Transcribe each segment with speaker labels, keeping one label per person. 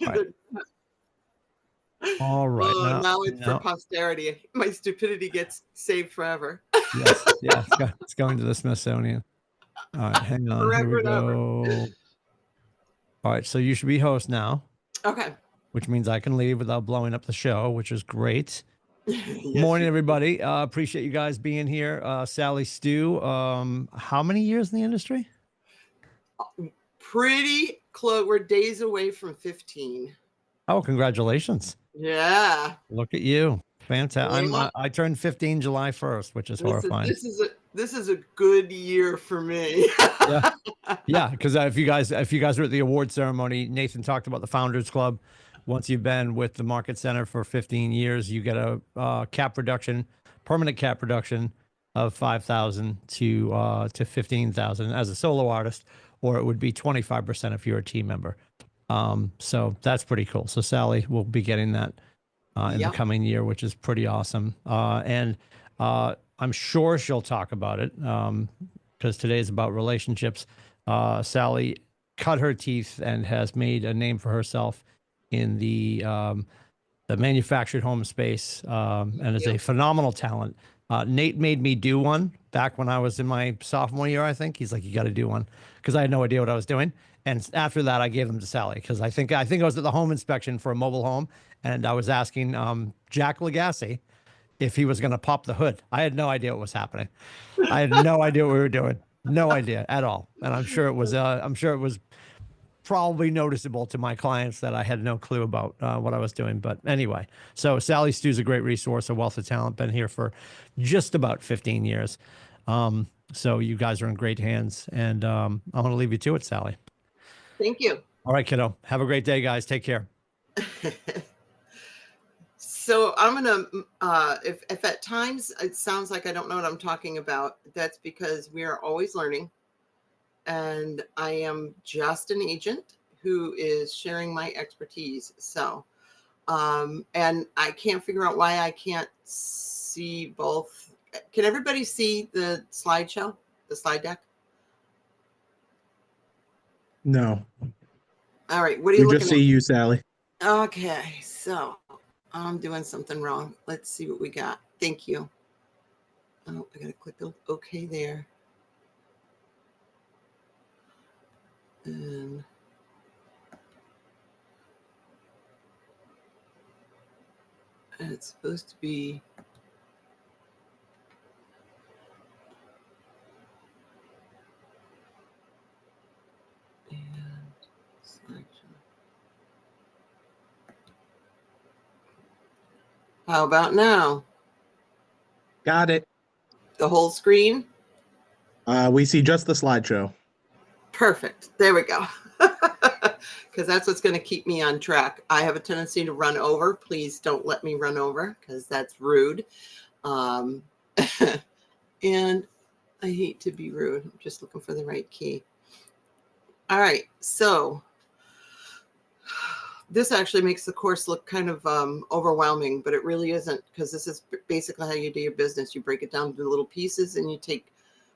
Speaker 1: All right. All right.
Speaker 2: Oh, now it's for
Speaker 1: No.
Speaker 2: posterity. My stupidity gets saved forever.
Speaker 1: Yes. Yeah. It's going to the Smithsonian. All right. Hang on. Here we
Speaker 2: Forever and ever.
Speaker 1: go. All right. So you should be host now,
Speaker 2: Okay.
Speaker 1: which means I can leave without blowing up the show, which is great.
Speaker 2: Yes,
Speaker 1: Morning,
Speaker 2: you
Speaker 1: everybody. Appreciate you guys being here. Sally Stew. How many years in the industry?
Speaker 2: pretty close. We're days away from 15.
Speaker 1: Oh, congratulations.
Speaker 2: Yeah.
Speaker 1: Look at you. Fantastic.
Speaker 2: Yeah.
Speaker 1: I turned 15 July 1st, which is
Speaker 2: This is
Speaker 1: horrifying.
Speaker 2: this is a this is a good year for me.
Speaker 1: Yeah. Yeah, because if you guys were at the award ceremony, Nathan talked about the Founders Club. Once you've been with the Market Center for 15 years, you get a cap reduction, permanent cap reduction of 5,000 to 15,000 as a solo artist, or it would be 25% if you're a team member. So that's pretty cool. So Sally will be getting that in the coming year, which is pretty awesome. And I'm sure she'll talk about it because today is about relationships. Sally cut her teeth and has made a name for herself in the manufactured home space and is a phenomenal talent. Nate made me do one back when I was in my sophomore year, I think. He's like, you got to do one because I had no idea what I was doing. And after that, I gave them to Sally because I think I was at the home inspection for a mobile home, and I was asking Jack Legacy if he was going to pop the hood. I had no idea what was happening. I had no idea what we were doing. No idea at all. And I'm sure it was probably noticeable to my clients that I had no clue about what I was doing. But anyway, so Sally Stew's a great resource, a wealth of talent, been here for just about 15 years. So you guys are in great hands, and I'm going to leave you to it, Sally.
Speaker 2: Thank you.
Speaker 1: All right, kiddo. Have a great day, guys. Take care.
Speaker 2: So I'm gonna, if at times it sounds like I don't know what I'm talking about, that's because we are always learning, and I am just an agent who is sharing my expertise. So, and I can't figure out why I can't see both. Can everybody see the slideshow, the slide deck?
Speaker 3: No.
Speaker 2: All right. What are you looking at?
Speaker 3: We just see you, Sally.
Speaker 2: Okay. So I'm doing something wrong. Let's see what we got. Thank you. Oh, I got to click OK there. And it's supposed to be. How about now?
Speaker 3: Got it.
Speaker 2: The whole screen?
Speaker 3: We see just the slideshow.
Speaker 2: Perfect. There we go. Because that's what's going to keep me on track. I have a tendency to run over. Please don't let me run over because that's rude. And I hate to be rude. I'm just looking for the right key. All right. So this actually makes the course look kind of overwhelming, but it really isn't, because this is basically how you do your business. You break it down into little pieces and you take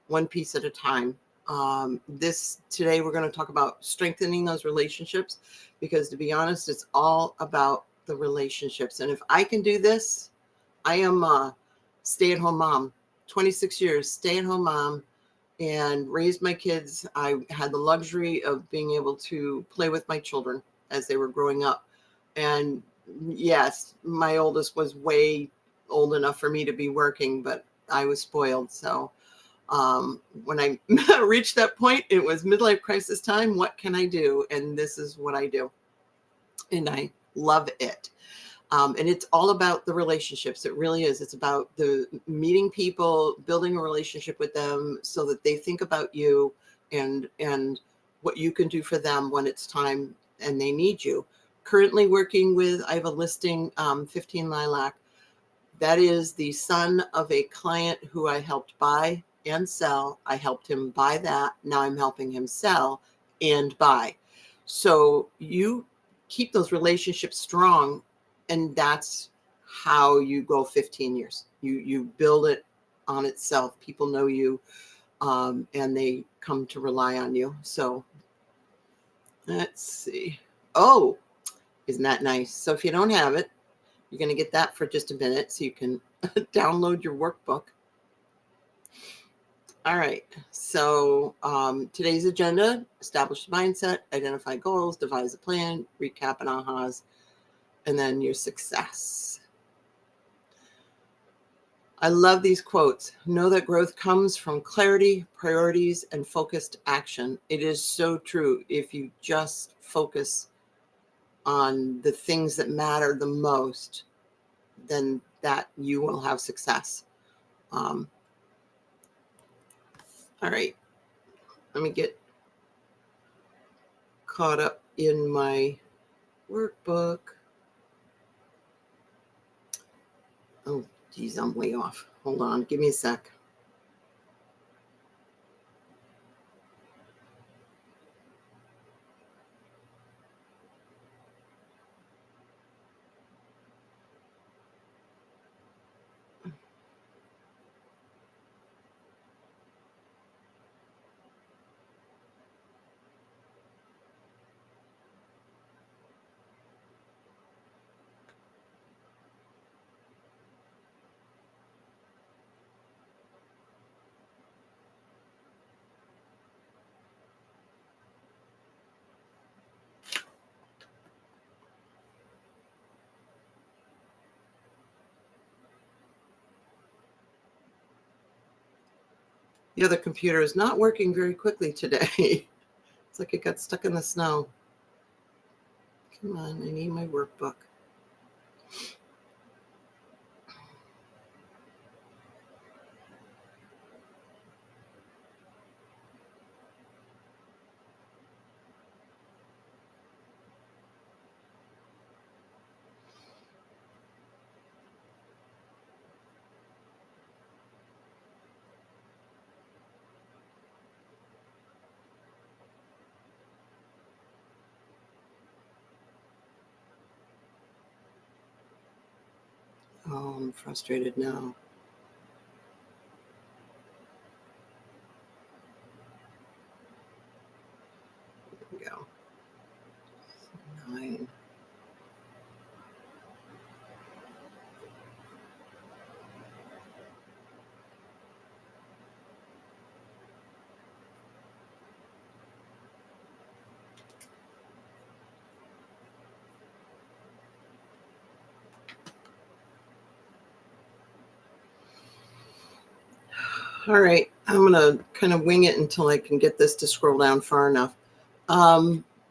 Speaker 2: one piece at a time. Today we're going to talk about strengthening those relationships, because to be honest, it's all about the relationships. And if I can do this, I am a stay-at-home mom, 26 years stay-at-home mom, and raised my kids. I had the luxury of being able to play with my children as they were growing up. And yes, my oldest was way old enough for me to be working, but I was spoiled. So when I reached that point, it was midlife crisis time. What can I do? And this is what I do. And I love it. And it's all about the relationships. It really is. It's about the meeting people, building a relationship with them so that they think about you and what you can do for them when it's time and they need you. Currently working with, I have a listing, 15 Lilac. That is the son of a client who I helped buy and sell. I helped him buy that. Now I'm helping him sell and buy. So you keep those relationships strong, and that's how you go 15 years. You build it on itself. People know you, and they come to rely on you. So let's see. Oh, Isn't that nice? So if you don't have it, you're going to get that for just a minute so you can download your workbook. All right. So today's agenda: establish the mindset, identify goals, devise a plan, recap and ahas, and then your success. I love these quotes. Know that growth comes from clarity, priorities, and focused action. It is so true. If you just focus on the things that matter the most, then that you will have success. All right. Let me get caught up in my workbook. Oh, geez, I'm way off. Hold on. Give me a sec. The other computer is not working very quickly today. It's like it got stuck in the snow. Come on, I need my workbook. Oh, I'm frustrated now. There we go. 9. All right, I'm going to kind of wing it until I can get this to scroll down far enough.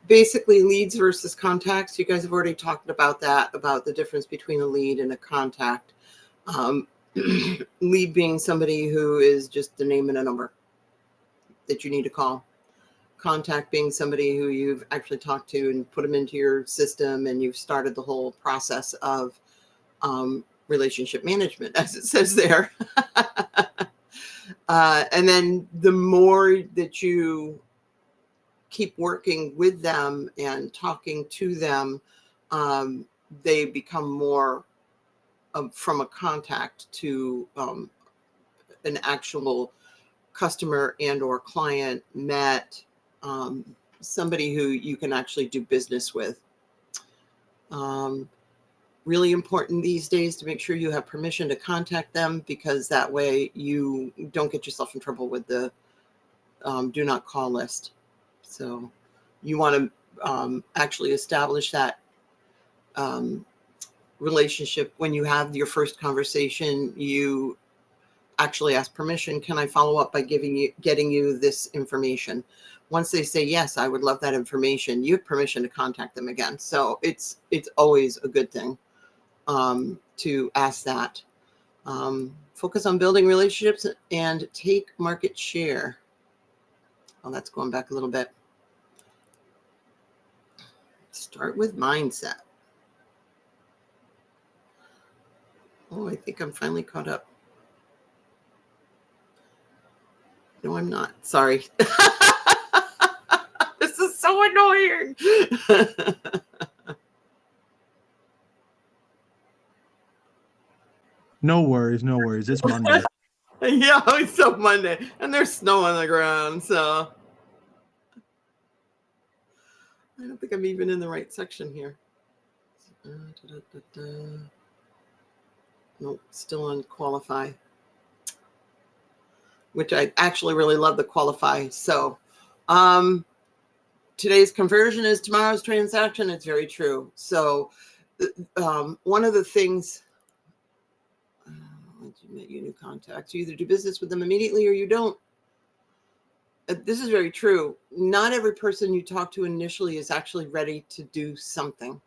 Speaker 2: Basically, leads versus contacts. You guys have already talked about that, about the difference between a lead and a contact. Lead being somebody who is just the name and a number that you need to call. Contact being somebody who you've actually talked to and put them into your system, and you've started the whole process of relationship management, as it says there. And then the more that you keep working with them and talking to them, they become more from a contact to an actual customer and or client met, somebody who you can actually do business with. Really important these days to make sure you have permission to contact them, because that way you don't get yourself in trouble with the do not call list. So you want to actually establish that relationship. When you have your first conversation, you actually ask permission. Can I follow up by getting you this information? Once they say yes, I would love that information, you have permission to contact them again. So it's always a good thing to ask that. Focus on building relationships and take market share. Oh, that's going back a little bit. Start with mindset. Oh, I think I'm finally caught up. No, I'm not. Sorry. This is so annoying.
Speaker 3: No worries, no worries. It's Monday.
Speaker 2: Yeah, it's so Monday, and there's snow on the ground, so I don't think I'm even in the right section here. Nope, still on qualify, which I actually really love the qualify. So today's conversion is tomorrow's transaction. It's very true. So one of the things, once you meet your new contacts, you either do business with them immediately or you don't. This is very true. Not every person you talk to initially is actually ready to do something.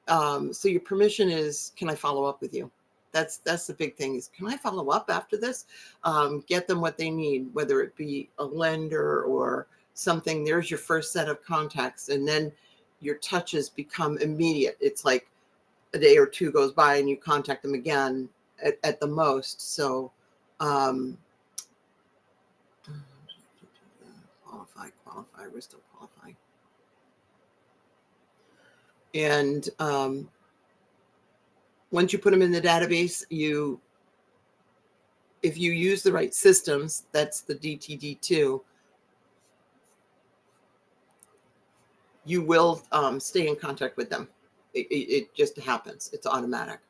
Speaker 2: So your permission is, can I follow up with you? That's the big thing is, can I follow up after this? Get them what they need, whether it be a lender or something. There's your first set of contacts, and then your touches become immediate. It's like a day or two goes by and you contact them again at the most. So qualify, we're still qualifying. And once you put them in the database, if you use the right systems, that's the DTD2, you will stay in contact with them. It just happens. It's automatic.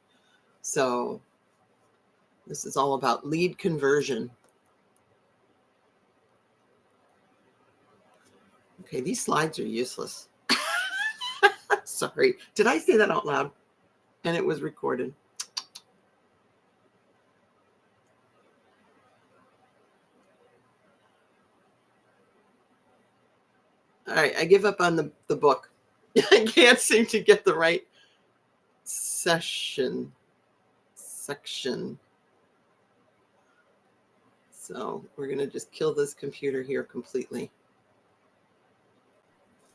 Speaker 2: So this is all about lead conversion. Okay, these slides are useless. Sorry. Did I say that out loud? And it was recorded. All right, I give up on the book. I can't seem to get the right section. So we're going to just kill this computer here completely.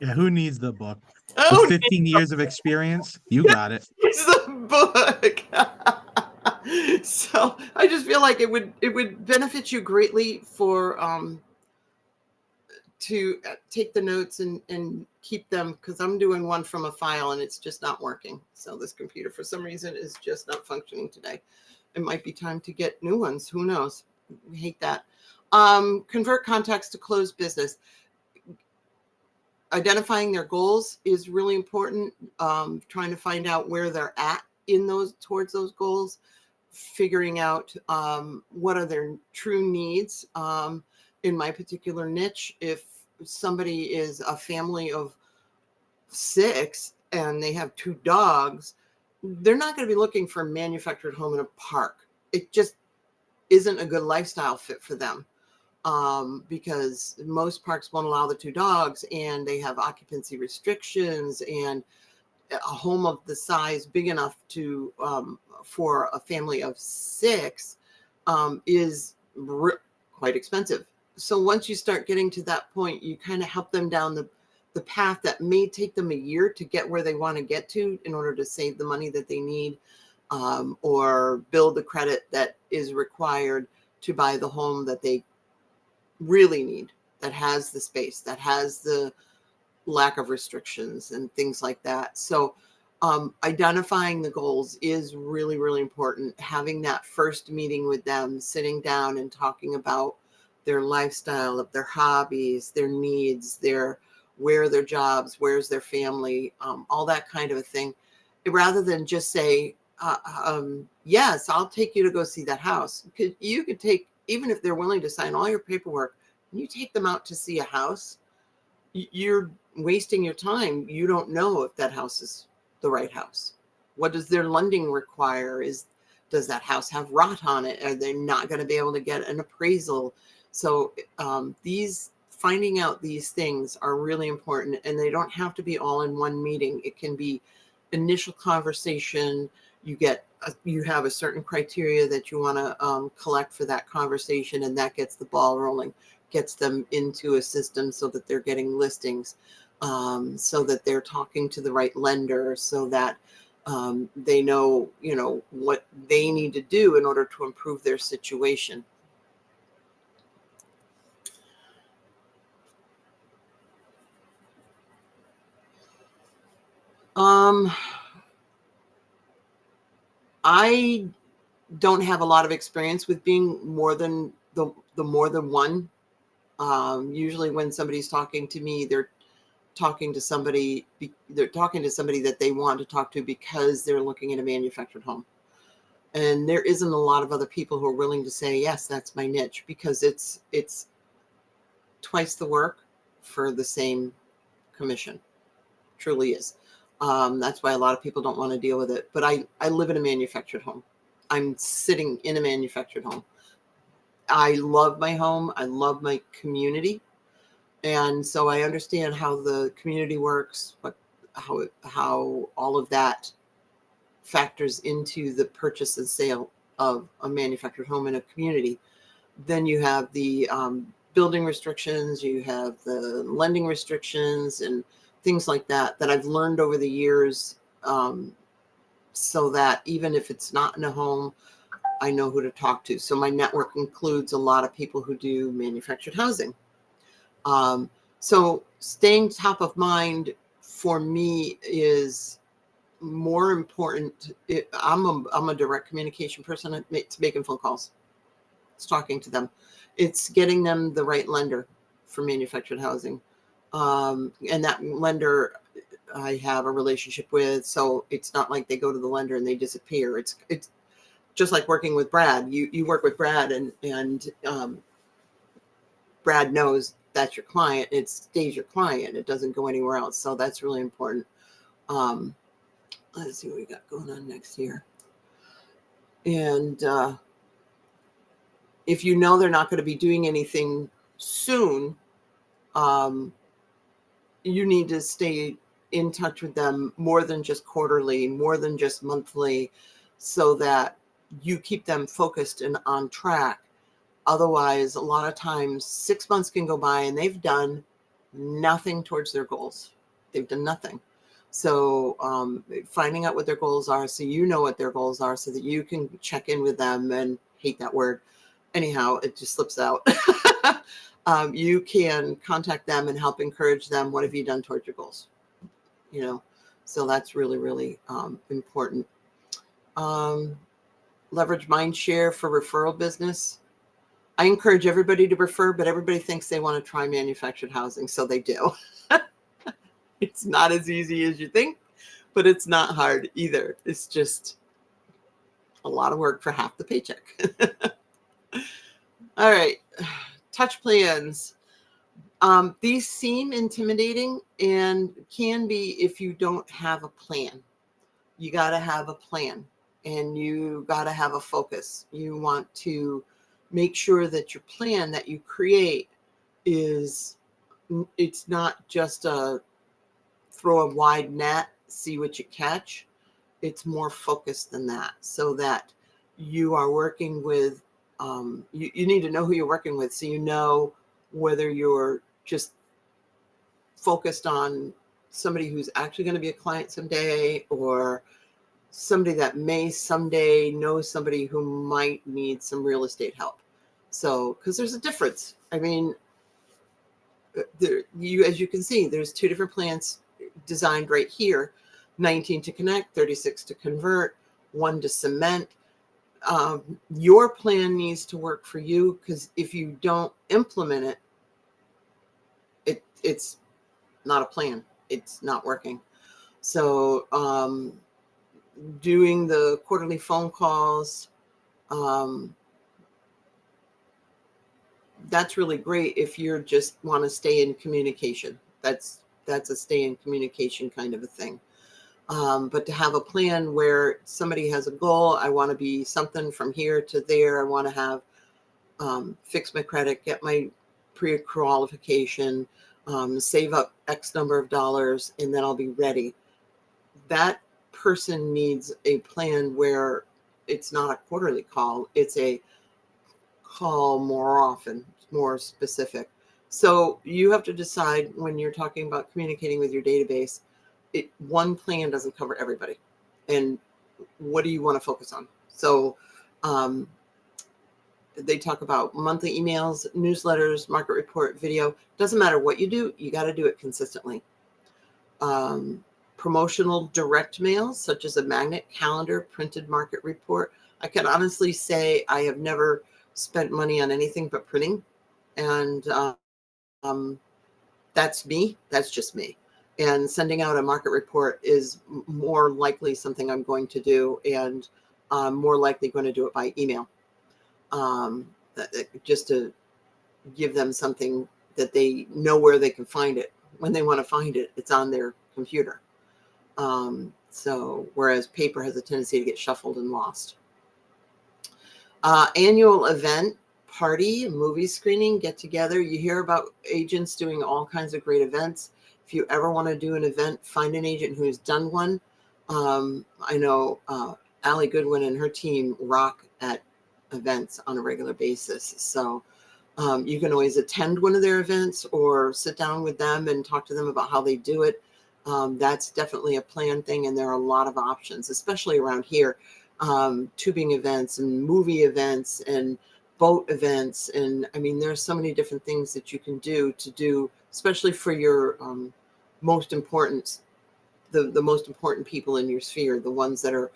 Speaker 3: Yeah, who needs the book?
Speaker 2: Oh,
Speaker 3: With 15 years of experience, you got it.
Speaker 2: it's the book. So I just feel like it would benefit you greatly for to take the notes and keep them, because I'm doing one from a file and it's just not working. So this computer for some reason is just not functioning today. It might be time to get new ones. Who knows? We hate that. Convert contacts to close business. Identifying their goals is really important. Trying to find out where they're at in towards those goals, figuring out what are their true needs. In my particular niche, if somebody is a family of 6 and they have 2 dogs, they're not going to be looking for a manufactured home in a park. It just isn't a good lifestyle fit for them. Because most parks won't allow the 2 dogs, and they have occupancy restrictions, and a home of the size big enough to for a family of 6 is quite expensive. So once you start getting to that point, you kind of help them down the path that may take them a year to get where they want to get to in order to save the money that they need, or build the credit that is required to buy the home that they really need, that has the space, that has the lack of restrictions and things like that. So identifying the goals is really, really important. Having that first meeting with them, sitting down and talking about their lifestyle, of their hobbies, their needs, where are their jobs, where's their family, all that kind of a thing, rather than just say, yes, I'll take you to go see that house. You could take, even if they're willing to sign all your paperwork, you take them out to see a house, you're wasting your time. You don't know if that house is the right house. What does their lending require? Does that house have rot on it? Are they not going to be able to get an appraisal? So finding out these things are really important, and they don't have to be all in one meeting. It can be initial conversation. You have a certain criteria that you want to collect for that conversation, and that gets the ball rolling, gets them into a system so that they're getting listings, so that they're talking to the right lender, so that they know, what they need to do in order to improve their situation. I don't have a lot of experience with being more than the more than one. Usually when somebody's talking to me, they're talking to somebody. They're talking to somebody that they want to talk to because they're looking at a manufactured home. And there isn't a lot of other people who are willing to say, yes, that's my niche, because it's twice the work for the same commission. Truly is. That's why a lot of people don't want to deal with it. But I live in a manufactured home. I'm sitting in a manufactured home. I love my home. I love my community. And so I understand how the community works, how all of that factors into the purchase and sale of a manufactured home in a community. Then you have the building restrictions, you have the lending restrictions and things like that I've learned over the years, so that even if it's not in a home, I know who to talk to. So my network includes a lot of people who do manufactured housing. So staying top of mind for me is more important. I'm a direct communication person. It's making phone calls. It's talking to them. It's getting them the right lender for manufactured housing. And that lender I have a relationship with. So it's not like they go to the lender and they disappear. It's just like working with Brad. You work with Brad and Brad knows that's your client. It stays your client. It doesn't go anywhere else. So that's really important. Let's see what we got going on next year. And if you know they're not going to be doing anything soon, you need to stay in touch with them more than just quarterly, more than just monthly, so that you keep them focused and on track. Otherwise, a lot of times 6 months can go by and they've done nothing towards their goals. They've done nothing. So finding out what their goals are, so you know what their goals are, so that you can check in with them, and hate that word. Anyhow, it just slips out. You can contact them and help encourage them. What have you done towards your goals? You know, so that's really, really important. Leverage mind share for referral business. I encourage everybody to refer, but everybody thinks they want to try manufactured housing, so they do. It's not as easy as you think, but it's not hard either. It's just a lot of work for half the paycheck. All right, touch plans. These seem intimidating and can be if you don't have a plan. You got to have a plan, and you got to have a focus. You want to make sure that your plan that you create it's not just a throw a wide net, see what you catch. It's more focused than that, so that you are working with, you need to know who you're working with, so you know whether you're just focused on somebody who's actually going to be a client someday, or somebody that may someday know somebody who might need some real estate help. So, because there's a difference. I mean, as you can see, there's two different plans designed right here: 19 to connect, 36 to convert, 1 to cement. Your plan needs to work for you, because if you don't implement it, it's not a plan. It's not working. So doing the quarterly phone calls, that's really great if you just want to stay in communication. That's a stay in communication kind of a thing. But to have a plan where somebody has a goal, I want to be something from here to there. I want to have fix my credit, get my pre-qualification, save up X number of dollars, and then I'll be ready. That person needs a plan where it's not a quarterly call. It's a call more often, more specific. So you have to decide, when you're talking about communicating with your database, one plan doesn't cover everybody. And what do you want to focus on? So they talk about monthly emails, newsletters, market report, video. Doesn't matter what you do, you got to do it consistently. Promotional direct mails, such as a magnet, calendar, printed market report. I can honestly say I have never spent money on anything but printing. And that's me. That's just me. and sending out a market report is more likely something I'm going to do, and I'm more likely going to do it by email, just to give them something that they know where they can find it. When they want to find it, it's on their computer. So whereas paper has a tendency to get shuffled and lost. Annual event, party, movie screening, get together. You hear about agents doing all kinds of great events. If you ever want to do an event, find an agent who's done one. I know Allie Goodwin and her team rock at events on a regular basis. So you can always attend one of their events or sit down with them and talk to them about how they do it. That's definitely a planned thing, and there are a lot of options, especially around here. Tubing events and movie events and boat events. And I mean, there's so many different things that you can do, especially for your most important, the most important people in your sphere, the ones that are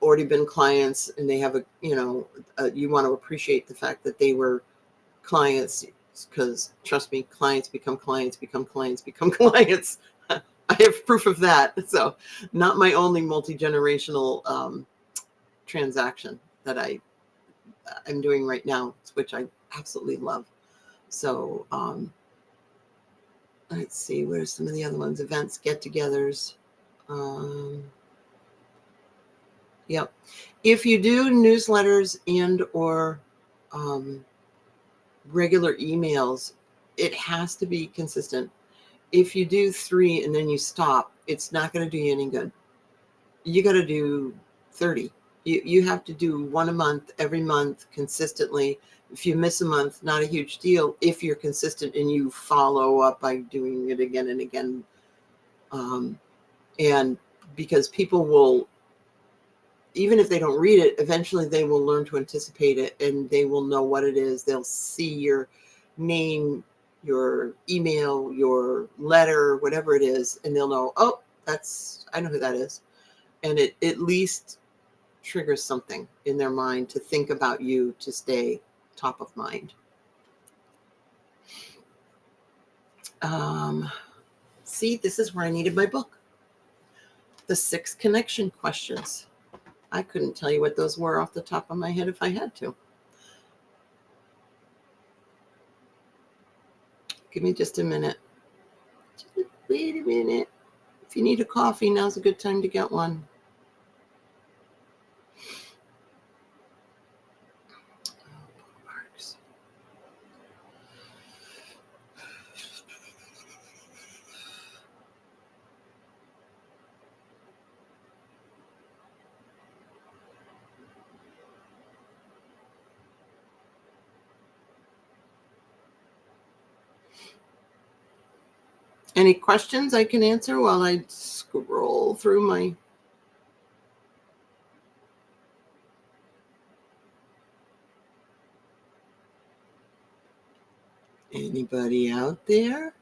Speaker 2: already been clients, and they have you want to appreciate the fact that they were clients, because trust me, clients become clients, become clients, become clients. I have proof of that. So not my only multi-generational transaction that I'm doing right now, which I absolutely love. So let's see, where's some of the other ones? Events, get-togethers. Yep. If you do newsletters and or regular emails, it has to be consistent. If you do 3 and then you stop, it's not going to do you any good. You got to do 30. You have to do 1 a month, every month, consistently. If you miss a month, not a huge deal if you're consistent and you follow up by doing it again and again. And because people will, even if they don't read it, eventually they will learn to anticipate it, and they will know what it is. They'll see your name, your email, your letter, whatever it is, and they'll know, oh, I know who that is. And it at least triggers something in their mind to think about you, to stay top of mind. See, this is where I needed my book. The 6 connection questions. I couldn't tell you what those were off the top of my head if I had to. Give me just a minute. Wait a minute. If you need a coffee, now's a good time to get one. Any questions I can answer while I scroll through my... Anybody out there?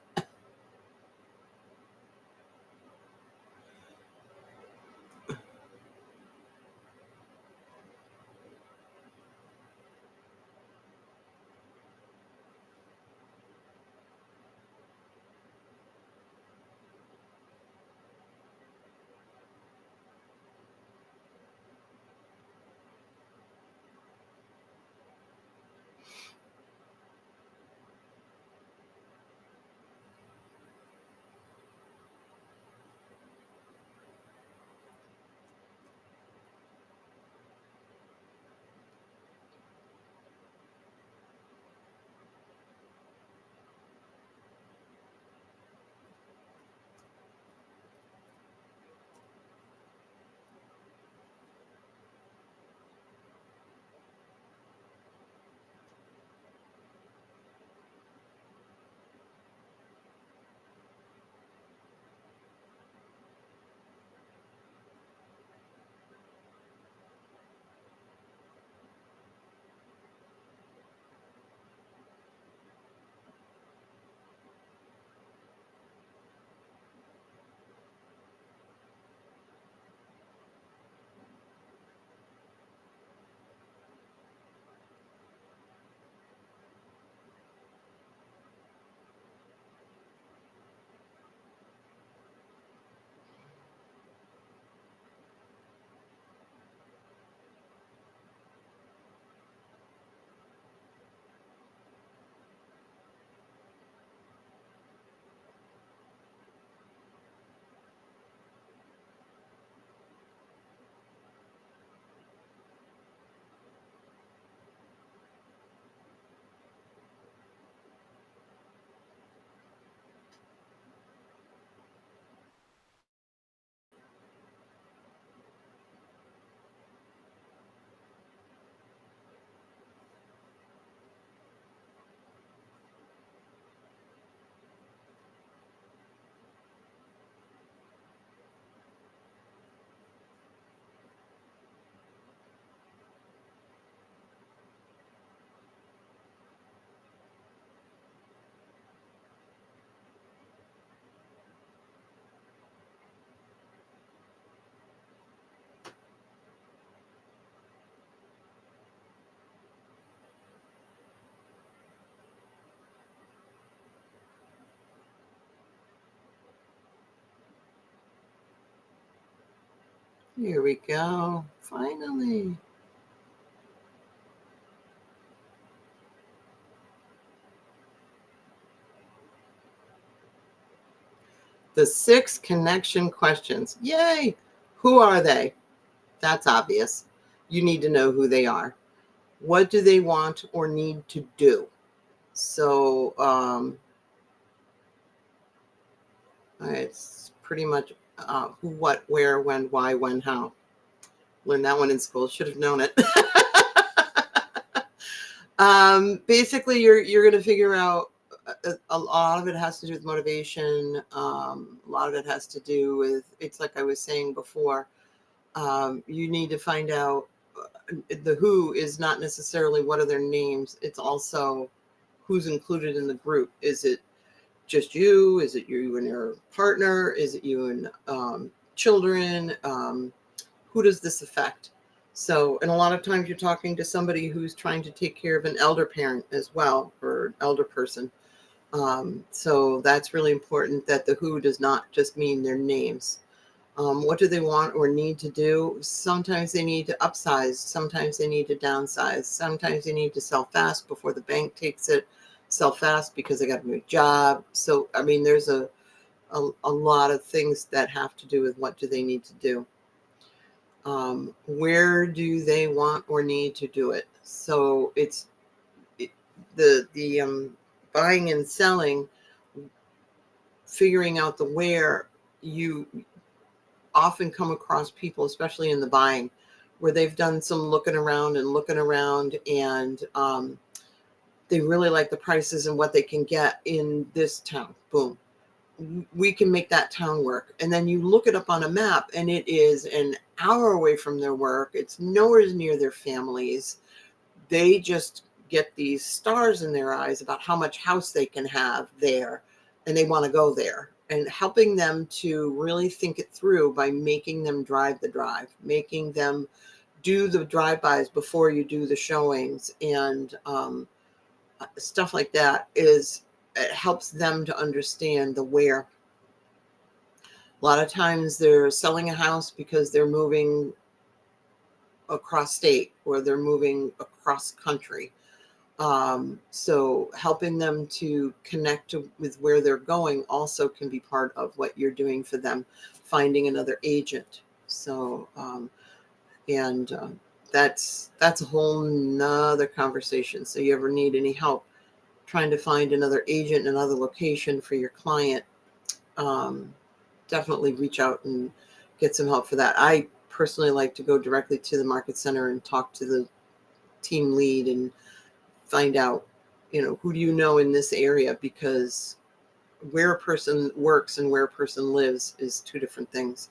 Speaker 2: Here we go. Finally. The 6 connection questions. Yay! Who are they? That's obvious. You need to know who they are. What do they want or need to do? So it's pretty much who, what, where, when, why, when, how. Learned that one in school. Should have known it. Basically, you're going to figure out a lot of it has to do with motivation. A lot of it has to do with, it's like I was saying before, you need to find out the who is not necessarily what are their names. It's also who's included in the group. Is it just you? Is it you and your partner? Is it you and children? Who does this affect? So, and a lot of times you're talking to somebody who's trying to take care of an elder parent as well, or an elder person. So that's really important, that the who does not just mean their names. What do they want or need to do? Sometimes they need to upsize. Sometimes they need to downsize. Sometimes they need to sell fast before the bank takes it. Sell fast because they got a new job. So, I mean, there's a lot of things that have to do with what do they need to do. Where do they want or need to do it? So it's the buying and selling, figuring out the where. You often come across people, especially in the buying, where they've done some looking around and they really like the prices and what they can get in this town. Boom. We can make that town work. And then you look it up on a map and it is an hour away from their work. It's nowhere near their families. They just get these stars in their eyes about how much house they can have there, and they want to go there. And helping them to really think it through by making them drive the drive, making them do the drive-bys before you do the showings, and stuff like that, it helps them to understand the where. A lot of times they're selling a house because they're moving across state or they're moving across country. So helping them to connect with where they're going also can be part of what you're doing for them, finding another agent. So, that's a whole nother conversation. So you ever need any help trying to find another agent, another location for your client, definitely reach out and get some help for that. I personally like to go directly to the market center and talk to the team lead and find out, who do you know in this area, because where a person works and where a person lives is two different things.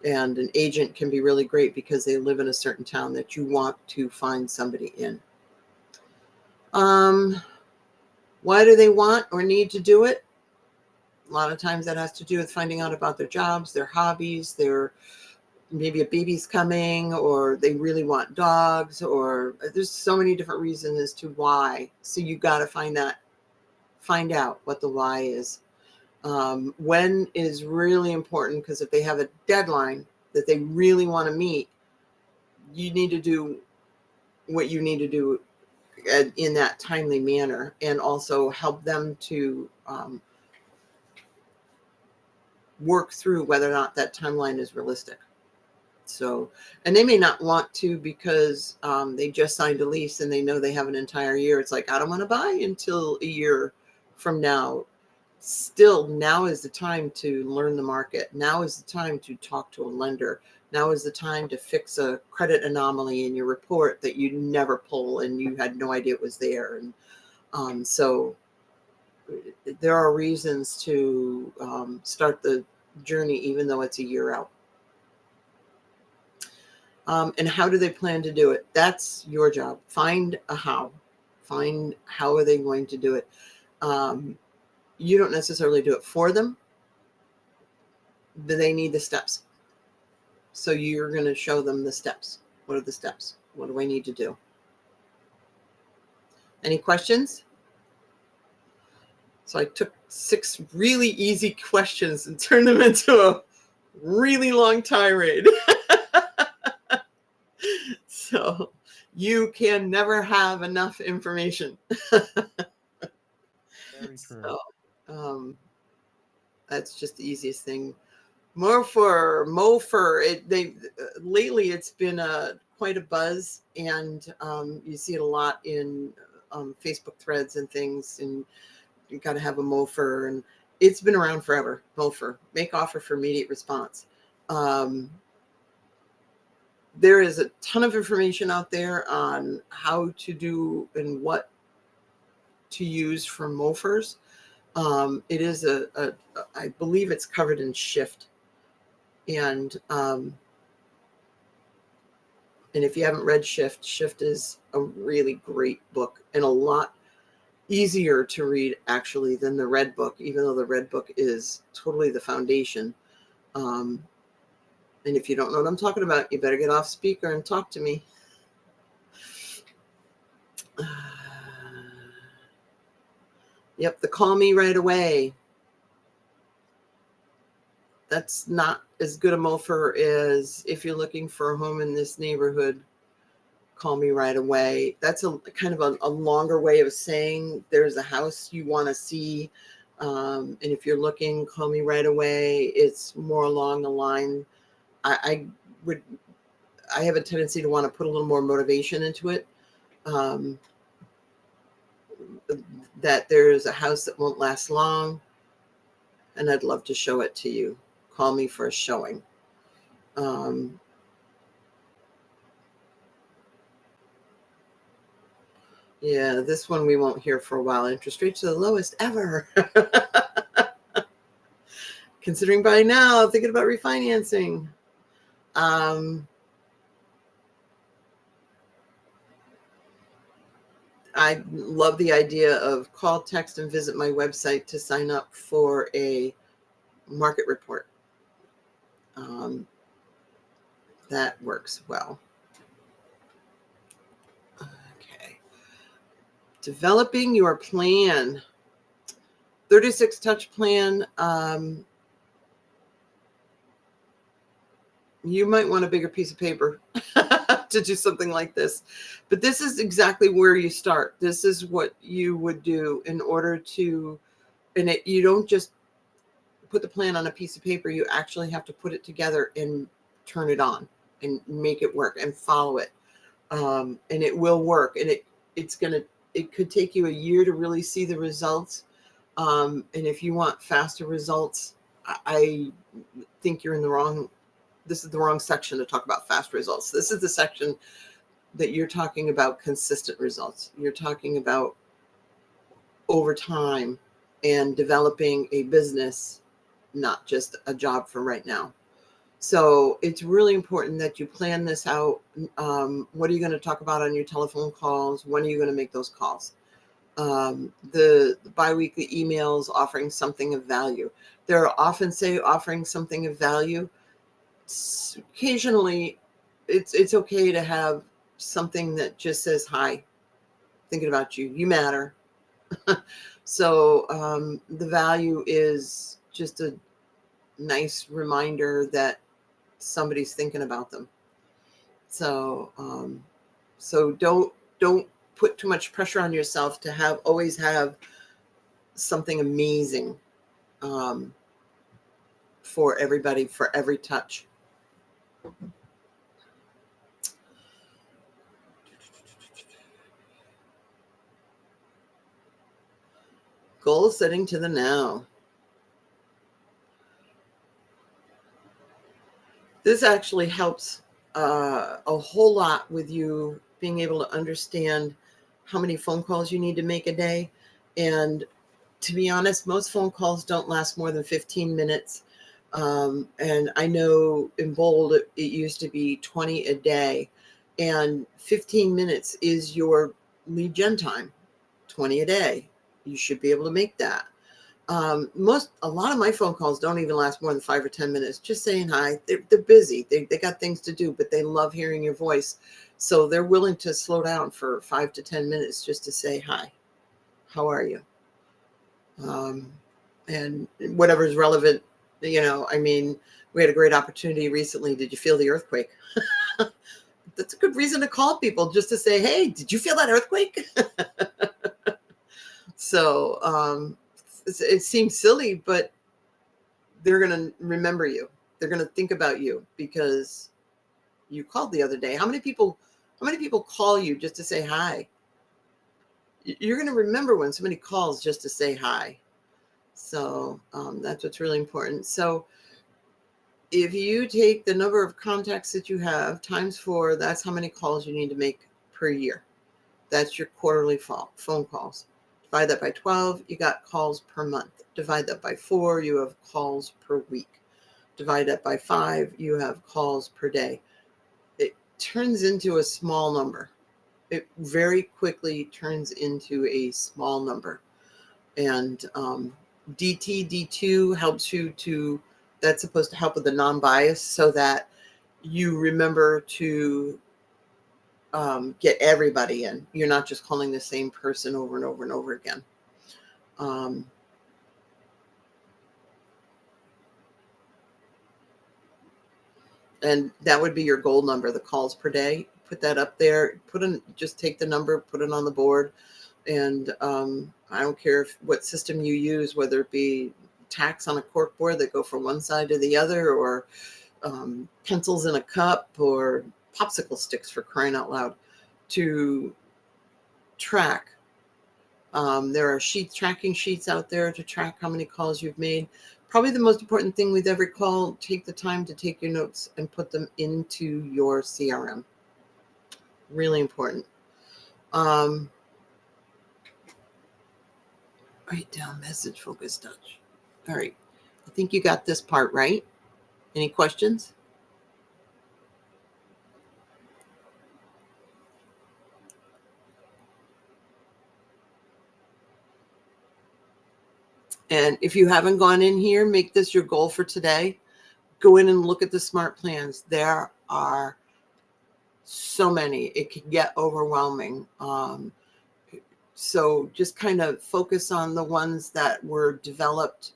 Speaker 2: And an agent can be really great because they live in a certain town that you want to find somebody in. Why do they want or need to do it? A lot of times that has to do with finding out about their jobs, their hobbies, maybe a baby's coming, or they really want dogs, or there's so many different reasons as to why. So you got to find out what the why is. When is really important, because if they have a deadline that they really want to meet, you need to do what you need to do in that timely manner, and also help them to work through whether or not that timeline is realistic. So, and they may not want to, because they just signed a lease and they know they have an entire year. It's like, I don't want to buy until a year from now. Still, now is the time to learn the market. Now is the time to talk to a lender. Now is the time to fix a credit anomaly in your report that you never pull and you had no idea it was there. And so there are reasons to start the journey, even though it's a year out. And how do they plan to do it? That's your job. Find a how. Find how are they going to do it. You don't necessarily do it for them, but they need the steps. So you're going to show them the steps. What are the steps? What do I need to do? Any questions? So I took 6 really easy questions and turned them into a really long tirade. So you can never have enough information.
Speaker 1: Very true.
Speaker 2: So, that's just the easiest thing. Mofer. Lately it's been quite a buzz, and you see it a lot in Facebook threads and things. And you got to have a Mofer, and it's been around forever. Mofer, make offer for immediate response. There is a ton of information out there on how to do and what to use for Mofers. It is I believe it's covered in Shift. And if you haven't read Shift, Shift is a really great book and a lot easier to read actually than the Red Book, even though the Red Book is totally the foundation. And if you don't know what I'm talking about, you better get off speaker and talk to me. Yep, the call me right away. That's not as good a Mofer as if you're looking for a home in this neighborhood. Call me right away. That's a kind of a longer way of saying there's a house you want to see. And if you're looking, call me right away. It's more along the line. I have a tendency to want to put a little more motivation into it. That there's a house that won't last long, and I'd love to show it to you. Call me for a showing. Yeah, this one we won't hear for a while. Interest rates are the lowest ever. Considering buying now, thinking about refinancing. I love the idea of call, text, and visit my website to sign up for a market report. That works well. Okay. Developing your plan. 36 touch plan. You might want a bigger piece of paper to do something like this. But this is exactly where you start. This is what you would do in order to, you don't just put the plan on a piece of paper. You actually have to put it together and turn it on and make it work and follow it. And it will work. And it could take you a year to really see the results. And if you want faster results, I think you're in the wrong. This is the wrong section to talk about fast results. This is the section that you're talking about consistent results. You're talking about over time and developing a business, not just a job for right now. So it's really important that you plan this out. What are you going to talk about on your telephone calls? When are you going to make those calls? The biweekly emails offering something of value. They're often say offering something of value. Occasionally it's okay to have something that just says, hi, thinking about you, you matter. So the value is just a nice reminder that somebody's thinking about them. So so don't put too much pressure on yourself to always have something amazing for everybody, for every touch. Goal setting to the now. This actually helps a whole lot with you being able to understand how many phone calls you need to make a day. And to be honest, most phone calls don't last more than 15 minutes. And I know in bold, it used to be 20 a day, and 15 minutes is your lead gen time, 20 a day. You should be able to make that. A lot of my phone calls don't even last more than 5 or 10 minutes. Just saying hi. They're busy. They got things to do, but they love hearing your voice. So they're willing to slow down for 5 to 10 minutes just to say hi. How are you? And whatever's relevant, I mean, we had a great opportunity recently. Did you feel the earthquake? that's a good reason to call people, just to say, hey, did you feel that earthquake? So it seems silly, but they're going to remember you. They're going to think about you because you called the other day. How many people call you just to say hi? You're going to remember when somebody calls just to say hi. So that's what's really important. So if you take the number of contacts that you have times 4, that's how many calls you need to make per year. That's your quarterly phone calls. Divide that by 12, you got calls per month. Divide that by 4, you have calls per week. Divide that by 5, you have calls per day. It turns into a small number. It very quickly turns into a small number. And DT2 helps you to, that's supposed to help with the non-bias so that you remember to get everybody in. You're not just calling the same person over and over and over again. And that would be your goal number, the calls per day. Put that up there. Just take the number, put it on the board. And I don't care what system you use, whether it be tacks on a cork board that go from one side to the other, or pencils in a cup, or popsicle sticks, for crying out loud, to track. There are tracking sheets out there to track how many calls you've made. Probably the most important thing with every call, take the time to take your notes and put them into your CRM. Really important. Write down message focus touch. All right. I think you got this part right. Any questions? And if you haven't gone in here, make this your goal for today. Go in and look at the smart plans. There are so many. It can get overwhelming. So just kind of focus on the ones that were developed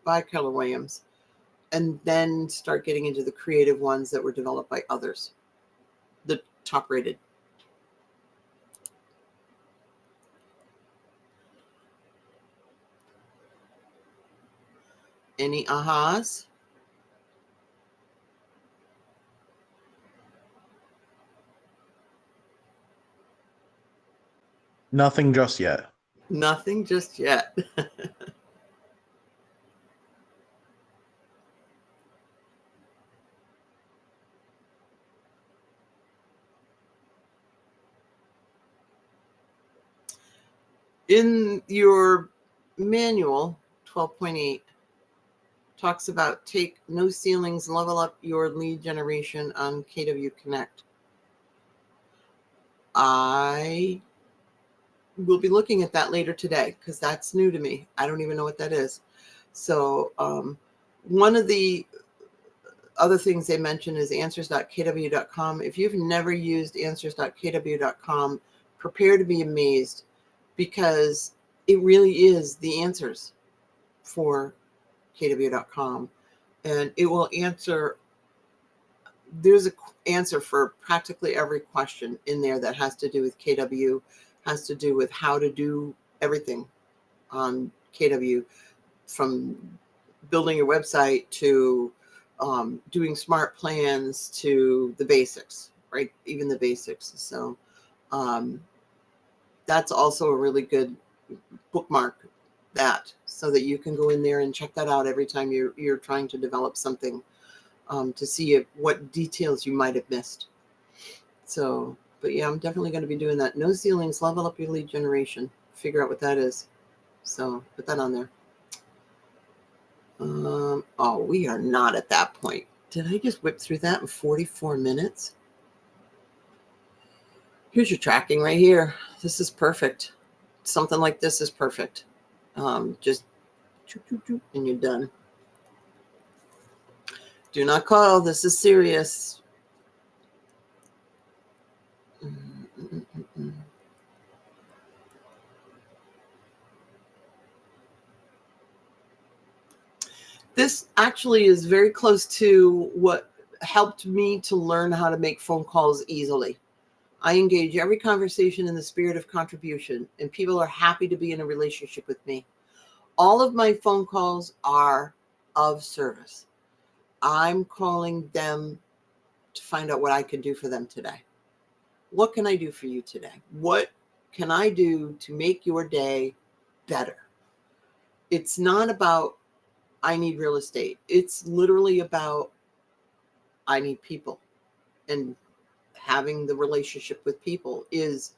Speaker 2: by Keller Williams, and then start getting into the creative ones that were developed by others, the top rated. Any ahas?
Speaker 3: Nothing just yet.
Speaker 2: Nothing just yet. In your manual, 12.8 talks about take no ceilings, level up your lead generation on KW Connect. I will be looking at that later today because that's new to me. I don't even know what that is. So one of the other things they mention is answers.kw.com. If you've never used answers.kw.com, prepare to be amazed, because it really is the answers for kw.com, and it will answer. There's an answer for practically every question in there that has to do with KW, has to do with how to do everything on KW, from building your website to doing smart plans to the basics, right? Even the basics. So that's also a really good bookmark, that, so that you can go in there and check that out every time you're trying to develop something, to see what details you might have missed. So, but yeah, I'm definitely going to be doing that. No ceilings, level up your lead generation. Figure out what that is. So put that on there. Oh, we are not at that point. Did I just whip through that in 44 minutes? Here's your tracking right here. This is perfect. Something like this is perfect. Just and you're done. Do not call. This is serious. This actually is very close to what helped me to learn how to make phone calls easily. I engage every conversation in the spirit of contribution, and people are happy to be in a relationship with me. All of my phone calls are of service. I'm calling them to find out what I can do for them today. What can I do for you today? What can I do to make your day better? It's not about I need real estate. It's literally about I need people. And having the relationship with people is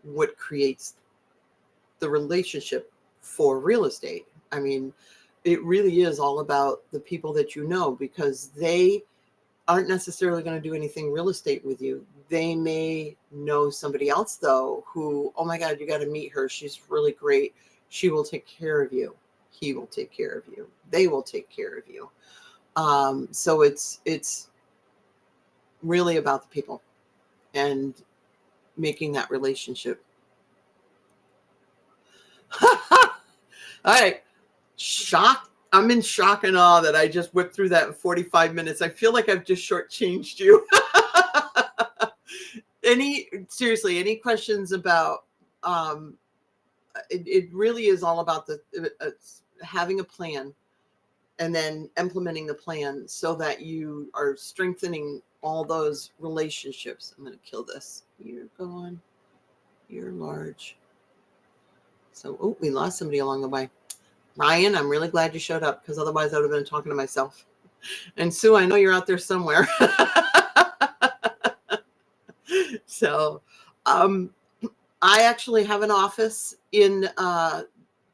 Speaker 2: what creates the relationship for real estate. I mean, it really is all about the people that you know, because they aren't necessarily going to do anything real estate with you. They may know somebody else, though, who, oh my God, you got to meet her. She's really great. She will take care of you. He will take care of you. They will take care of you. So it's really about the people and making that relationship. All right. Shock. I'm in shock and awe that I just whipped through that in 45 minutes. I feel like I've just shortchanged you. Seriously, any questions about, it really is all about having a plan and then implementing the plan so that you are strengthening all those relationships. I'm going to kill this. You're gone. You're large. So, oh, we lost somebody along the way. Ryan, I'm really glad you showed up, because otherwise I would have been talking to myself. And Sue, I know you're out there somewhere. So, I actually have an office in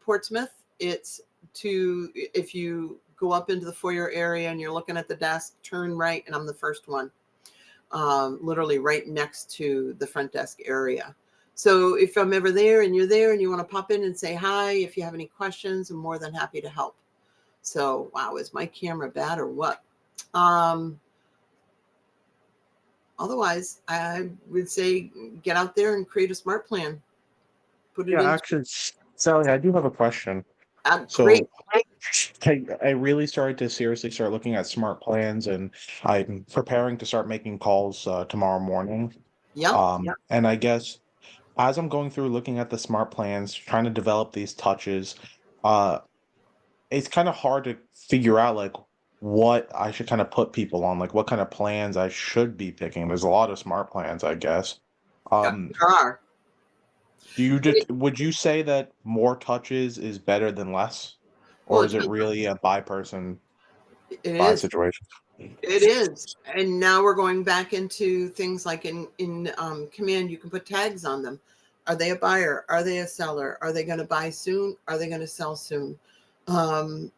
Speaker 2: Portsmouth. It's if you go up into the foyer area and you're looking at the desk, turn right, and I'm the first one, literally right next to the front desk area. So if I'm ever there and you're there and you want to pop in and say hi, if you have any questions, I'm more than happy to help. So, wow, is my camera bad or what? Otherwise, I would say get out there and create a smart plan. Put it in.
Speaker 4: Actually, Sally, I do have a question.
Speaker 2: Great.
Speaker 4: I really started to seriously start looking at smart plans, and I'm preparing to start making calls tomorrow morning.
Speaker 2: Yeah.
Speaker 4: And I guess as I'm going through looking at the smart plans, trying to develop these touches, it's kind of hard to figure out like what I should kind of put people on, like what kind of plans I should be picking. There's a lot of smart plans, I guess.
Speaker 2: There are.
Speaker 4: Would you say that more touches is better than less? Or
Speaker 2: Well,
Speaker 4: is it really a by person,
Speaker 2: it
Speaker 4: by
Speaker 2: is.
Speaker 4: situation?
Speaker 2: It is. And now we're going back into things like in command, you can put tags on them. Are they a buyer? Are they a seller? Are they going to buy soon? Are they going to sell soon?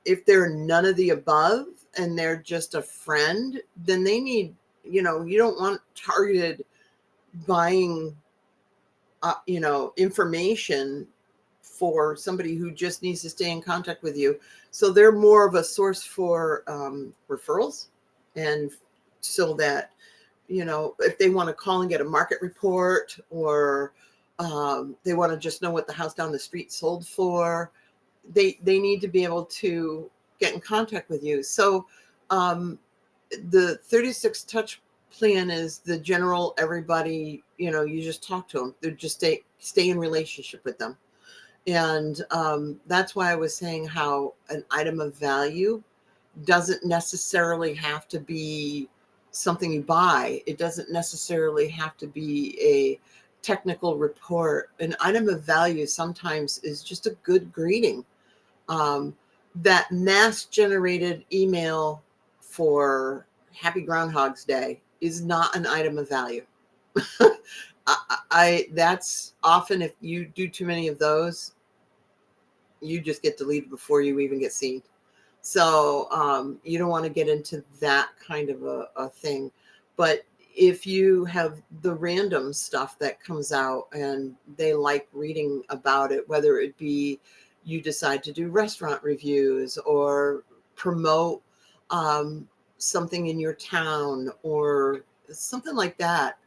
Speaker 2: If they're none of the above and they're just a friend, then they need, you don't want targeted buying, information for somebody who just needs to stay in contact with you. So they're more of a source for referrals. And so that, if they want to call and get a market report, or they want to just know what the house down the street sold for, they need to be able to get in contact with you. So the 36 touch plan is the general, everybody, you just talk to them. They're just stay in relationship with them. And that's why I was saying how an item of value doesn't necessarily have to be something you buy. It doesn't necessarily have to be a technical report. An item of value sometimes is just a good greeting. That mass generated email for Happy Groundhog's Day is not an item of value. That's often, if you do too many of those, you just get deleted before you even get seen. So you don't want to get into that kind of a thing. But if you have the random stuff that comes out and they like reading about it, whether it be you decide to do restaurant reviews or promote something in your town or something like that,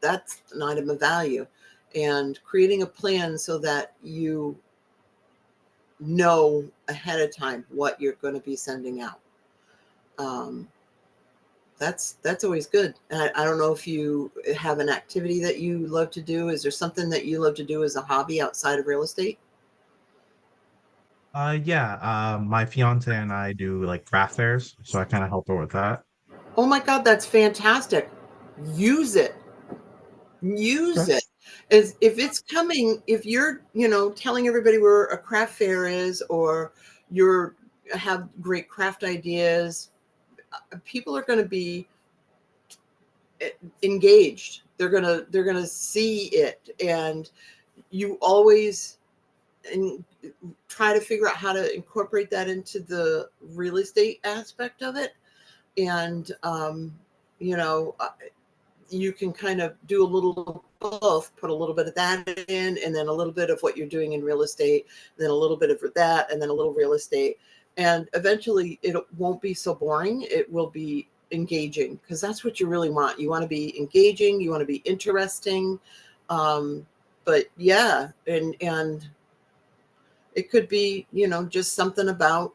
Speaker 2: that's an item of value. And creating a plan so that you know ahead of time what you're going to be sending out. um, that's always good. I don't know if you have an activity that you love to do. Is there something that you love to do as a hobby outside of real estate?
Speaker 3: Yeah. My fiance and I do like craft fairs, so I kind of help her with that.
Speaker 2: Oh my God, that's fantastic. Use it. Use
Speaker 3: Okay.
Speaker 2: it. As if it's coming, if you're, telling everybody where a craft fair is, or you're have great craft ideas, people are going to be engaged. They're going to see it, and you always and try to figure out how to incorporate that into the real estate aspect of it. And you know you can kind of do a little both, put a little bit of that in, and then a little bit of what you're doing in real estate, then a little bit of that, and then a little real estate. And eventually it won't be so boring. It will be engaging, because that's what you really want. You want to be engaging, you want to be interesting. Um, but yeah, and it could be, just something about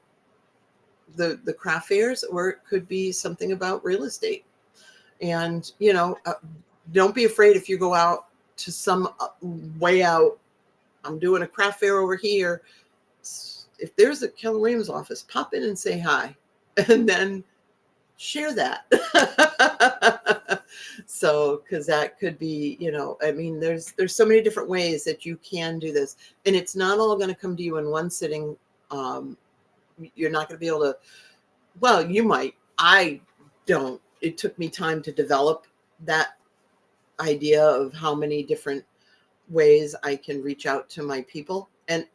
Speaker 2: the craft fairs, or it could be something about real estate. And don't be afraid if you go out to some way out. I'm doing a craft fair over here. If there's a Keller Williams office, pop in and say hi, and then share that. So, because that could be, I mean, there's so many different ways that you can do this, and it's not all going to come to you in one sitting. You're not going to be able to. Well, you might. I don't. It took me time to develop that idea of how many different ways I can reach out to my people. And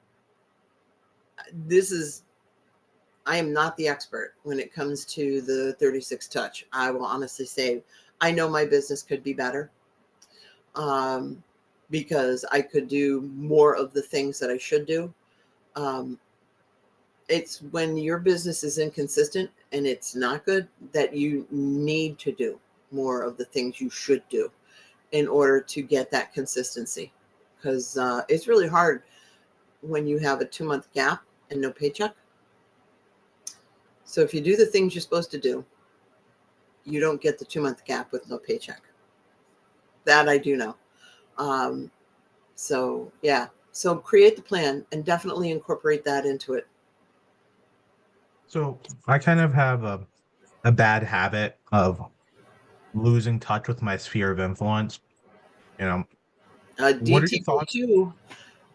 Speaker 2: I am not the expert when it comes to the 36 touch. I will honestly say, I know my business could be better, because I could do more of the things that I should do. Um, it's when your business is inconsistent and it's not good, that you need to do more of the things you should do in order to get that consistency. Because it's really hard when you have a 2-month gap and no paycheck. So if you do the things you're supposed to do, you don't get the 2-month gap with no paycheck. That I do know. So yeah, so create the plan and definitely incorporate that into it.
Speaker 3: So I kind of have a bad habit of losing touch with my sphere of influence. You know, what are your thoughts?
Speaker 2: DTD2,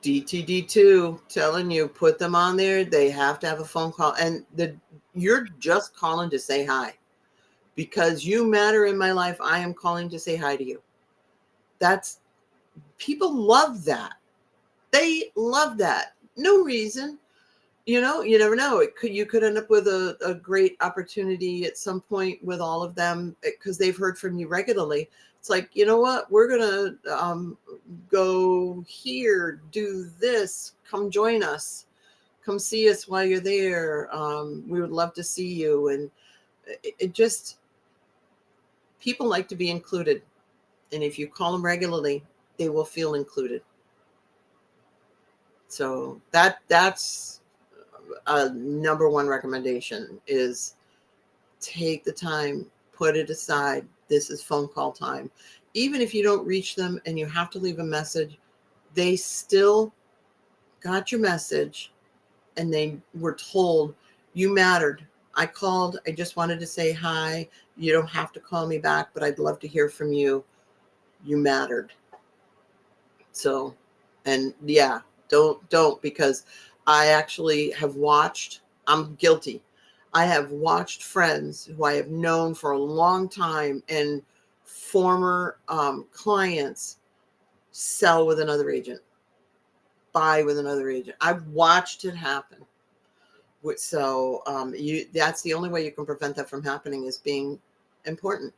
Speaker 2: DTD2, telling you, put them on there. They have to have a phone call, and you're just calling to say hi, because you matter in my life. I am calling to say hi to you. That's People love that. They love that. No reason. You never know. You could end up with a great opportunity at some point with all of them, because they've heard from you regularly. It's like, you know what, we're gonna go here, do this, come join us, come see us while you're there. We would love to see you. And it just, people like to be included, and if you call them regularly, they will feel included. So that's a number one recommendation, is take the time, put it aside. This is phone call time. Even if you don't reach them and you have to leave a message, they still got your message, and they were told you mattered. I called. I just wanted to say hi. You don't have to call me back, but I'd love to hear from you. You mattered. So, and yeah, don't, because I actually have watched, I'm guilty. I have watched friends who I have known for a long time, and former clients sell with another agent, buy with another agent. I've watched it happen. So that's the only way you can prevent that from happening, is being important.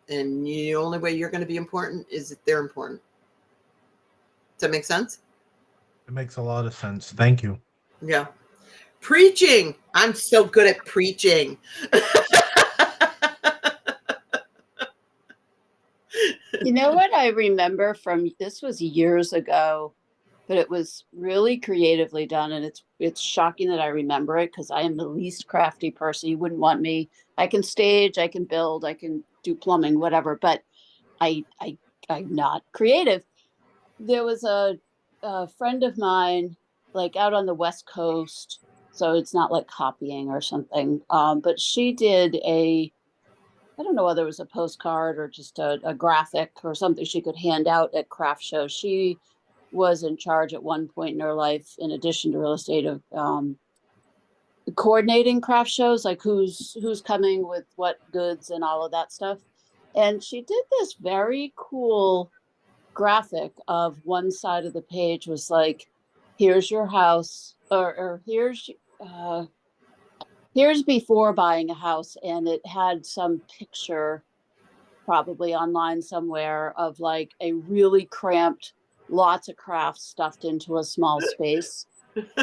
Speaker 2: And the only way you're going to be important is if they're important. Does that make sense?
Speaker 3: It makes a lot of sense. Thank you.
Speaker 2: Yeah. Preaching. I'm so good at preaching.
Speaker 5: You know what I remember from this was years ago. but it was really creatively done, and it's shocking that I remember it because I am the least crafty person. You wouldn't want me. I can stage, I can build, I can do plumbing, whatever, but I'm not creative. There was a friend of mine, like out on the West Coast, so it's not like copying or something. But she did I don't know whether it was a postcard or just a graphic or something she could hand out at craft shows. She was in charge at one point in her life, in addition to real estate, of coordinating craft shows, like who's coming with what goods and all of that stuff. And she did this very cool graphic of one side of the page was like, here's your house, or here's before buying a house, and it had some picture probably online somewhere of like a really cramped, lots of crafts stuffed into a small space.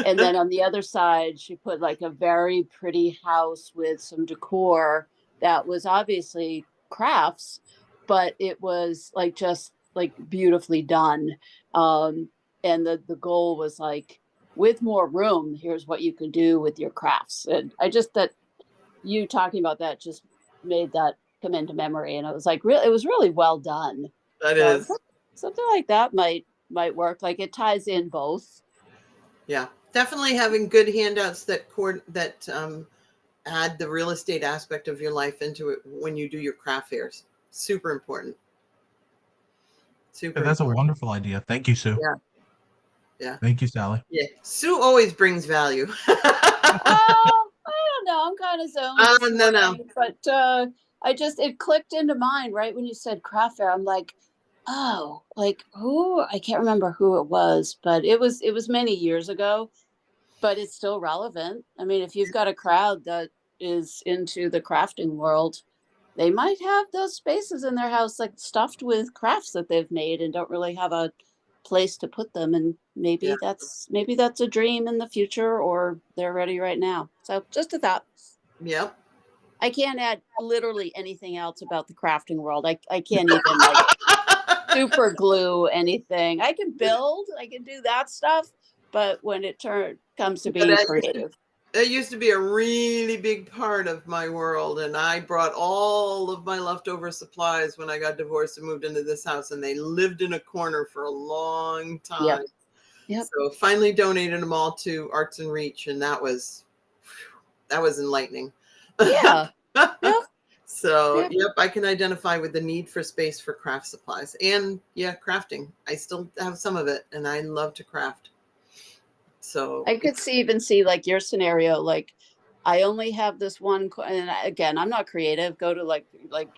Speaker 5: And then on the other side, she put like a very pretty house with some decor that was obviously crafts, but it was like just like beautifully done. And the goal was like, with more room, here's what you can do with your crafts. And I just, that you talking about that just made that come into memory. And it was like, really, it was really well done.
Speaker 2: That
Speaker 5: So
Speaker 2: is.
Speaker 5: something like that might work. Like it ties in both.
Speaker 2: Yeah, definitely having good handouts that add the real estate aspect of your life into it when you do your craft fairs. Super important. Super.
Speaker 3: That's
Speaker 2: important.
Speaker 3: a wonderful idea. Thank you, Sue.
Speaker 2: Yeah. Yeah.
Speaker 3: Thank you, Sally.
Speaker 2: Yeah. Sue always brings value.
Speaker 5: I don't know. I'm kind of zoned.
Speaker 2: No.
Speaker 5: But it clicked into mind right when you said craft fair. I'm like, oh, like who? I can't remember who it was, but it was many years ago. But it's still relevant. I mean, if you've got a crowd that is into the crafting world, they might have those spaces in their house like stuffed with crafts that they've made and don't really have a place to put them. And maybe that's a dream in the future, or they're ready right now. So just a thought.
Speaker 2: Yep.
Speaker 5: I can't add literally anything else about the crafting world. I can't even like super glue anything. I can build, I can do that stuff. But when it comes to being creative,
Speaker 2: it used to be a really big part of my world. And I brought all of my leftover supplies when I got divorced and moved into this house, and they lived in a corner for a long time.
Speaker 5: Yep.
Speaker 2: So finally donated them all to Arts and Reach. And that was enlightening.
Speaker 5: Yeah. Yep.
Speaker 2: So, yep, I can identify with the need for space for craft supplies and crafting. I still have some of it, and I love to craft. So
Speaker 5: I could even see like your scenario, like I only have this one, and again, I'm not creative. Go to like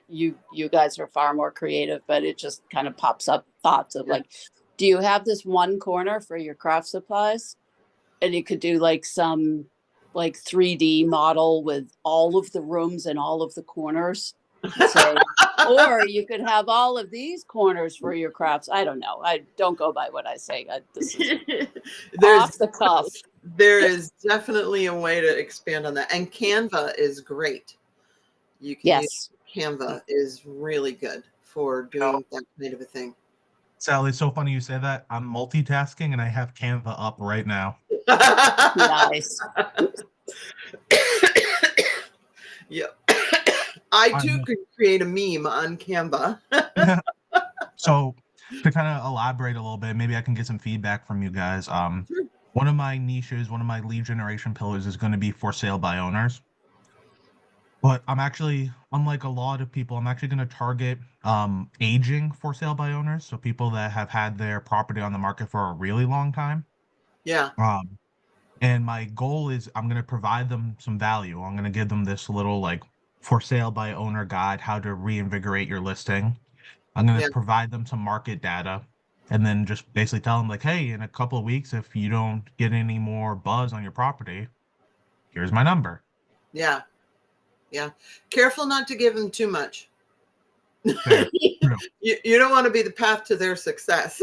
Speaker 5: you guys are far more creative, but it just kind of pops up thoughts of like, do you have this one corner for your craft supplies? And you could do like some like 3D model with all of the rooms and all of the corners. Say, or you could have all of these corners for your crafts. I don't know. I don't go by what I say. This is off the cuff.
Speaker 2: There is definitely a way to expand on that. And Canva is great. You can use Canva is really good for doing that kind of a thing.
Speaker 3: Sally, it's so funny you say that. I'm multitasking and I have Canva up right now.
Speaker 5: Nice.
Speaker 2: Yep. I too could create a meme on Canva.
Speaker 3: So to kind of elaborate a little bit, maybe I can get some feedback from you guys.
Speaker 2: Sure.
Speaker 3: One of my niches, one of my lead generation pillars is going to be for sale by owners. But I'm actually, unlike a lot of people, I'm actually going to target aging for sale by owners. So people that have had their property on the market for a really long time.
Speaker 2: Yeah.
Speaker 3: And my goal is I'm going to provide them some value. I'm going to give them this little like for sale by owner guide, how to reinvigorate your listing. I'm going to provide them some market data, and then just basically tell them like, hey, in a couple of weeks, if you don't get any more buzz on your property, here's my number. Yeah.
Speaker 2: Careful not to give them too much. You don't want to be the path to their success.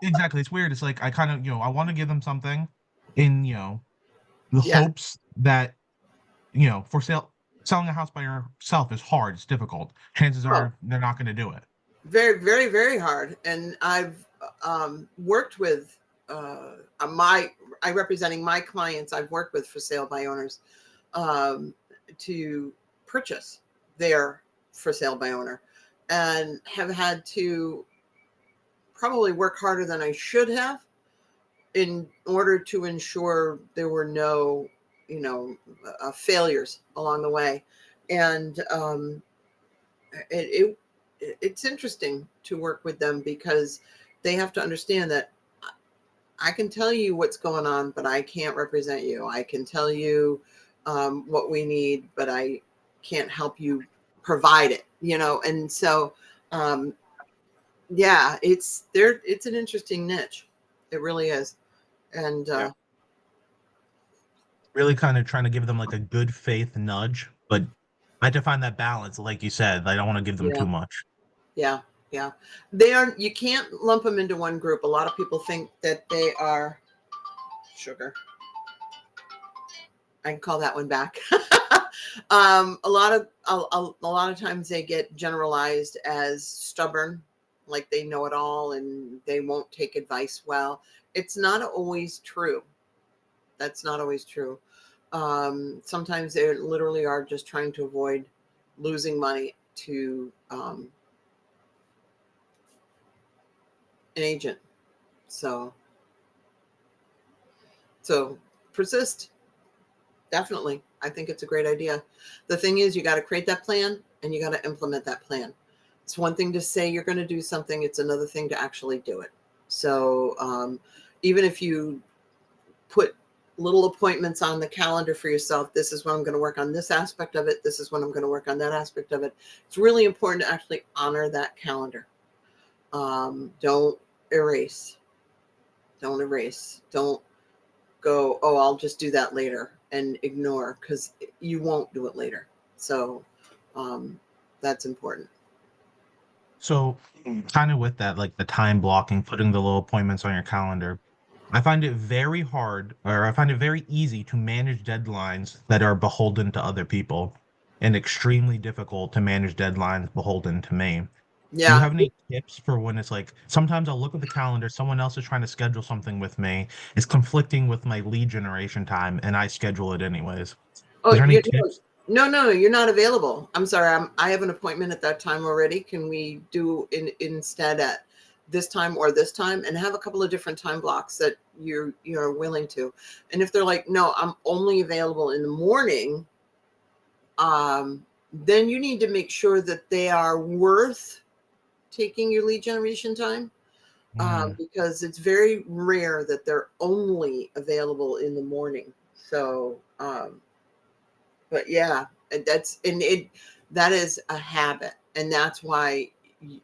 Speaker 3: Exactly. It's weird. It's like I kind of, I want to give them something in, the hopes that, for sale. Selling a house by yourself is hard. It's difficult. Chances are they're not going to do it.
Speaker 2: Very, very, very hard. And I've worked with I representing my clients I've worked with for sale by owners to purchase their for sale by owner, and have had to probably work harder than I should have in order to ensure there were no, failures along the way. And it's interesting to work with them because they have to understand that I can tell you what's going on, but I can't represent you. I can tell you what we need, but I can't help you provide it, And so, yeah, it's an interesting niche. It really is. And
Speaker 3: Really kind of trying to give them like a good faith nudge, but I have to find that balance. Like you said, I don't want to give them too much.
Speaker 2: Yeah. You can't lump them into one group. A lot of people think that they are sugar. I can call that one back. A lot of times they get generalized as stubborn, like they know it all and they won't take advice well. It's not always true. That's not always true. Sometimes they literally are just trying to avoid losing money to an agent. So persist. Definitely. I think it's a great idea. The thing is, you got to create that plan and you got to implement that plan. It's one thing to say you're going to do something. It's another thing to actually do it. So even if you put little appointments on the calendar for yourself, this is when I'm going to work on this aspect of it. This is when I'm going to work on that aspect of it. It's really important to actually honor that calendar. Don't erase. Don't erase. Don't go, oh, I'll just do that later and ignore, because you won't do it later. So that's important.
Speaker 3: So kind of with that, like the time blocking, putting the little appointments on your calendar, I find it very hard, or I find it very easy to manage deadlines that are beholden to other people, and extremely difficult to manage deadlines beholden to me. Do you
Speaker 2: Yeah.
Speaker 3: have any tips for when it's like sometimes I'll look at the calendar, someone else is trying to schedule something with me, it's conflicting with my lead generation time, and I schedule it anyways.
Speaker 2: Oh,
Speaker 3: Is there any tips?
Speaker 2: no, you're not available. I'm sorry. I have an appointment at that time already. Can we do instead at this time or this time, and have a couple of different time blocks that you're willing to? And if they're like, no, I'm only available in the morning, then you need to make sure that they are worth taking your lead generation time. Because it's very rare that they're only available in the morning. So, but yeah, that is a habit, and that's why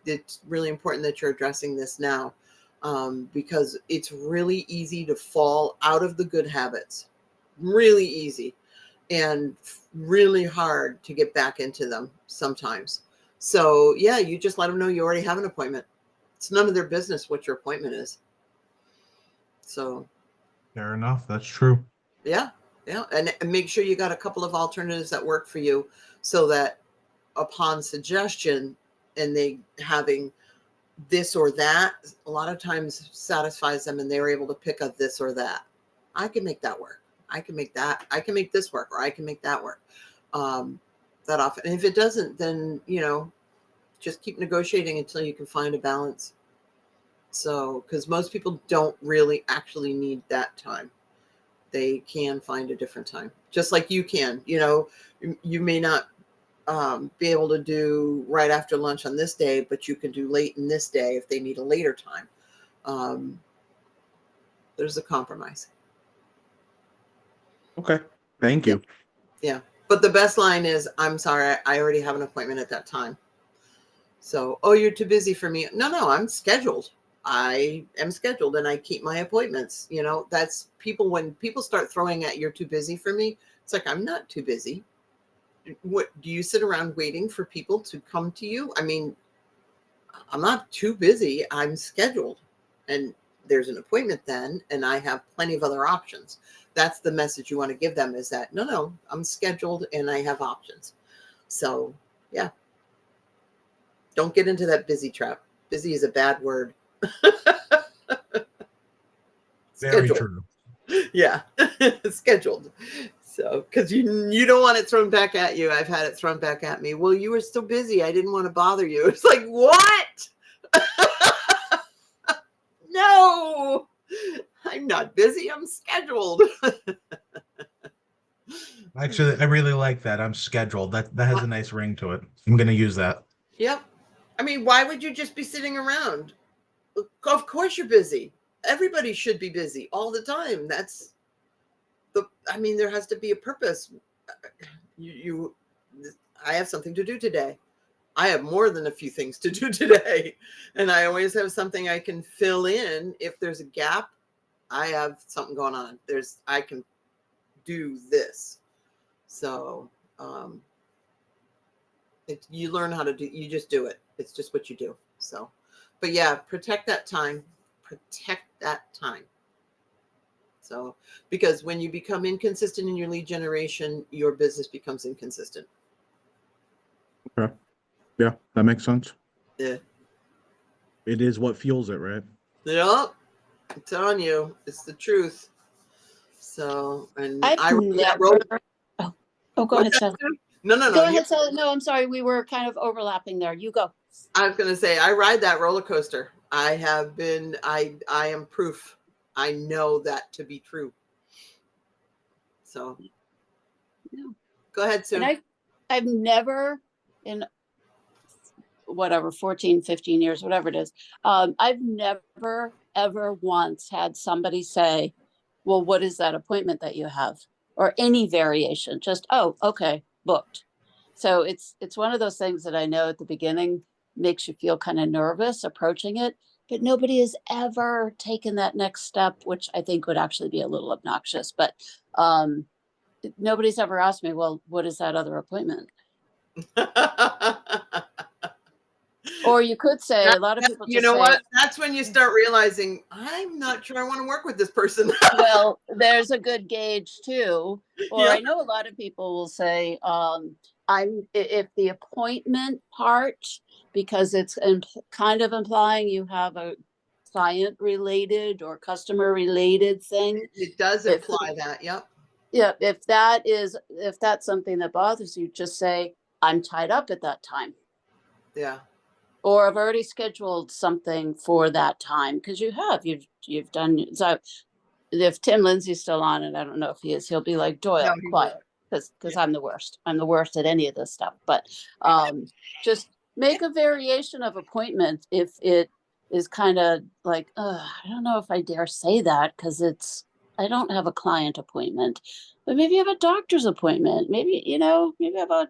Speaker 2: it's really important that you're addressing this now, because it's really easy to fall out of the good habits, really easy, and really hard to get back into them sometimes. So yeah, you just let them know you already have an appointment. It's none of their business what your appointment is. So
Speaker 3: Fair enough. That's true.
Speaker 2: yeah. And make sure you got a couple of alternatives that work for you, so that upon suggestion and they having this or that, a lot of times satisfies them and they're able to pick up this or that. I can make that work. I can make that. I can make this work, or I can make that work. That often. And if it doesn't, then, just keep negotiating until you can find a balance. So, because most people don't really actually need that time. They can find a different time, just like you can. You may not be able to do right after lunch on this day, but you can do late in this day if they need a later time. There's a compromise.
Speaker 4: Okay. Thank you.
Speaker 2: Yeah. But the best line is, I'm sorry, I already have an appointment at that time. So, oh, you're too busy for me. No, I'm scheduled. I am scheduled and I keep my appointments. That's when people start throwing at you're too busy for me. It's like, I'm not too busy. What do you sit around waiting for people to come to you? I mean, I'm not too busy. I'm scheduled, and there's an appointment then, and I have plenty of other options. That's the message you want to give them, is that no, I'm scheduled and I have options. So yeah, don't get into that busy trap. Busy is a bad word.
Speaker 3: Very
Speaker 2: Scheduled.
Speaker 3: true.
Speaker 2: Yeah, scheduled. So, because you don't want it thrown back at you. I've had it thrown back at me. Well, you were so busy. I didn't want to bother you. It's like, what? No, I'm not busy. I'm scheduled.
Speaker 3: Actually, I really like that. I'm scheduled. That has a nice ring to it. I'm gonna use that.
Speaker 2: Yep. I mean, why would you just be sitting around? Of course you're busy. Everybody should be busy all the time. That's I mean, there has to be a purpose. I have something to do today. I have more than a few things to do today. And I always have something I can fill in. If there's a gap, I have something going on. I can do this. So, you learn how to do, you just do it. It's just what you do. So, but yeah, protect that time. Protect that time. So, because when you become inconsistent in your lead generation, your business becomes inconsistent.
Speaker 4: Okay. Yeah, that makes sense.
Speaker 2: Yeah.
Speaker 4: It is what fuels it, right?
Speaker 2: Yep. I'm telling you, it's the truth. So, and
Speaker 5: I've
Speaker 2: I
Speaker 5: never. Oh, go ahead, Sally.
Speaker 2: No.
Speaker 5: Go ahead, Sally. No, I'm sorry. We were kind of overlapping there. You go.
Speaker 2: I was going to say, I ride that roller coaster. I am proof. I know that to be true. So,
Speaker 5: Yeah.
Speaker 2: Go ahead, Sue.
Speaker 5: And I've never, in whatever, 14, 15 years, whatever it is, I've never, ever once had somebody say, well, what is that appointment that you have? Or any variation, just, oh, okay, booked. So it's one of those things that I know at the beginning makes you feel kind of nervous approaching it, but nobody has ever taken that next step, which I think would actually be a little obnoxious, but nobody's ever asked me, well, what is that other appointment? Or you could say, a lot of people
Speaker 2: you
Speaker 5: just
Speaker 2: know
Speaker 5: say,
Speaker 2: what? That's when you start realizing, I'm not sure I want to work with this person.
Speaker 5: well, there's a good gauge too. Or
Speaker 2: Yeah.
Speaker 5: I know a lot of people will say, if the appointment part, because it's kind of implying you have a client related or customer related thing.
Speaker 2: It does imply that. Yep.
Speaker 5: Yeah. If that's something that bothers you, just say, I'm tied up at that time.
Speaker 2: Yeah.
Speaker 5: Or I've already scheduled something for that time, because you've done. So if Tim Lindsay's still on, and I don't know if he is, he'll be like, Doyle,
Speaker 2: No, he
Speaker 5: quiet, because
Speaker 2: Yeah.
Speaker 5: I'm the worst. I'm the worst at any of this stuff. But just make a variation of appointment if it is kind of like, I don't know if I dare say that, because I don't have a client appointment, but maybe you have a doctor's appointment. Maybe maybe have a.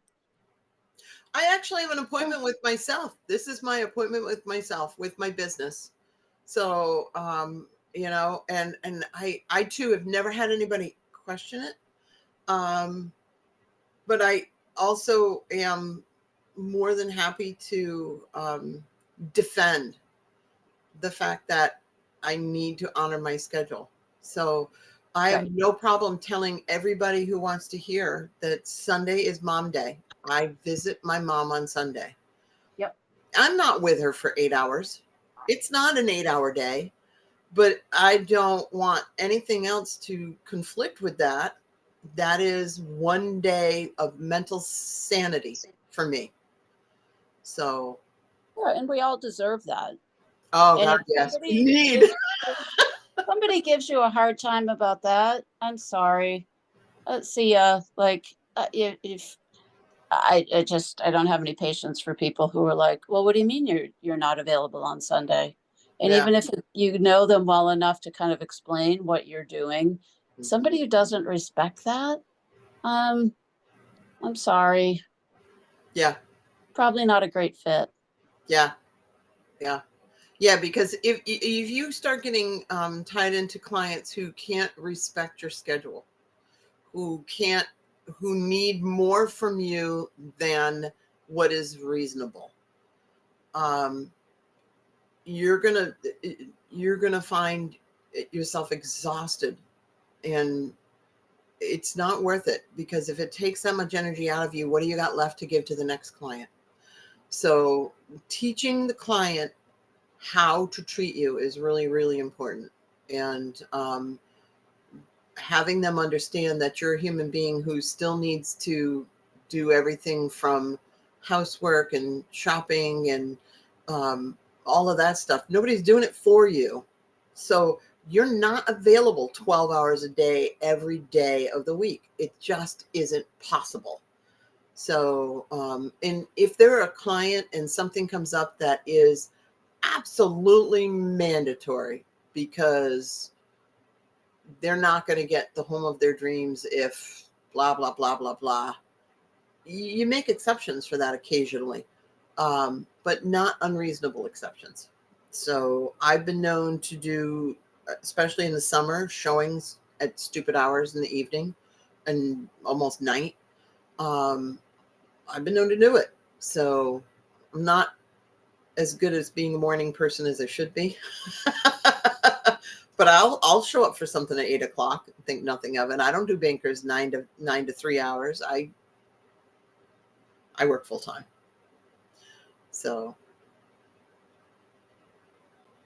Speaker 2: I actually have an appointment with myself. This is my appointment with myself, with my business. So, and I too have never had anybody question it. But I also am more than happy to defend the fact that I need to honor my schedule. So I have no problem telling everybody who wants to hear that Sunday is Mom Day. I visit my mom on Sunday.
Speaker 5: Yep.
Speaker 2: I'm not with her for 8 hours. It's not an 8-hour day, but I don't want anything else to conflict with that. That is one day of mental sanity for me. So.
Speaker 5: Yeah, and we all deserve that.
Speaker 2: Oh,
Speaker 5: and
Speaker 2: God,
Speaker 5: if
Speaker 2: yes.
Speaker 5: somebody gives you a hard time about that, I'm sorry. See ya. Like, if I don't have any patience for people who are like, well, what do you mean you're not available on Sunday? And even if you know them well enough to kind of explain what you're doing, somebody who doesn't respect that, I'm sorry.
Speaker 2: Yeah.
Speaker 5: Probably not a great fit.
Speaker 2: Yeah. Yeah. Yeah, because if you start getting tied into clients who can't respect your schedule, who need more from you than what is reasonable, you're gonna find yourself exhausted, and it's not worth it, because if it takes that much energy out of you, what do you got left to give to the next client? So teaching the client how to treat you is really, really important. and having them understand that you're a human being who still needs to do everything from housework and shopping and all of that stuff. Nobody's doing it for you. So you're not available 12 hours a day, every day of the week. It just isn't possible. So, and if they're a client and something comes up that is absolutely mandatory because they're not going to get the home of their dreams if blah, blah, blah, blah, blah, you make exceptions for that occasionally, but not unreasonable exceptions. So I've been known to do, especially in the summer, showings at stupid hours in the evening and almost night. I've been known to do it. So I'm not as good as being a morning person as I should be. But I'll show up for something at 8 o'clock and think nothing of it. I don't do bankers 9 to 3 hours. I work full time. So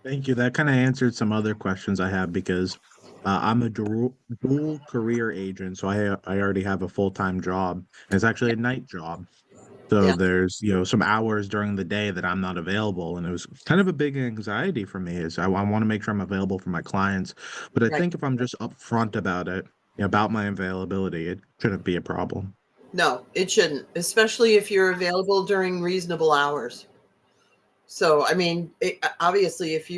Speaker 4: Thank you. That kind of answered some other questions I have because I'm a dual career agent, so I already have a full-time job. And it's actually a night job. So
Speaker 2: yeah,
Speaker 4: there's, some hours during the day that I'm not available. And it was kind of a big anxiety for me is I want to make sure I'm available for my clients. But I
Speaker 2: right.
Speaker 4: think if I'm just upfront about it, about my availability, it shouldn't be a problem.
Speaker 2: No, it shouldn't, especially if you're available during reasonable hours. So, I mean, obviously, if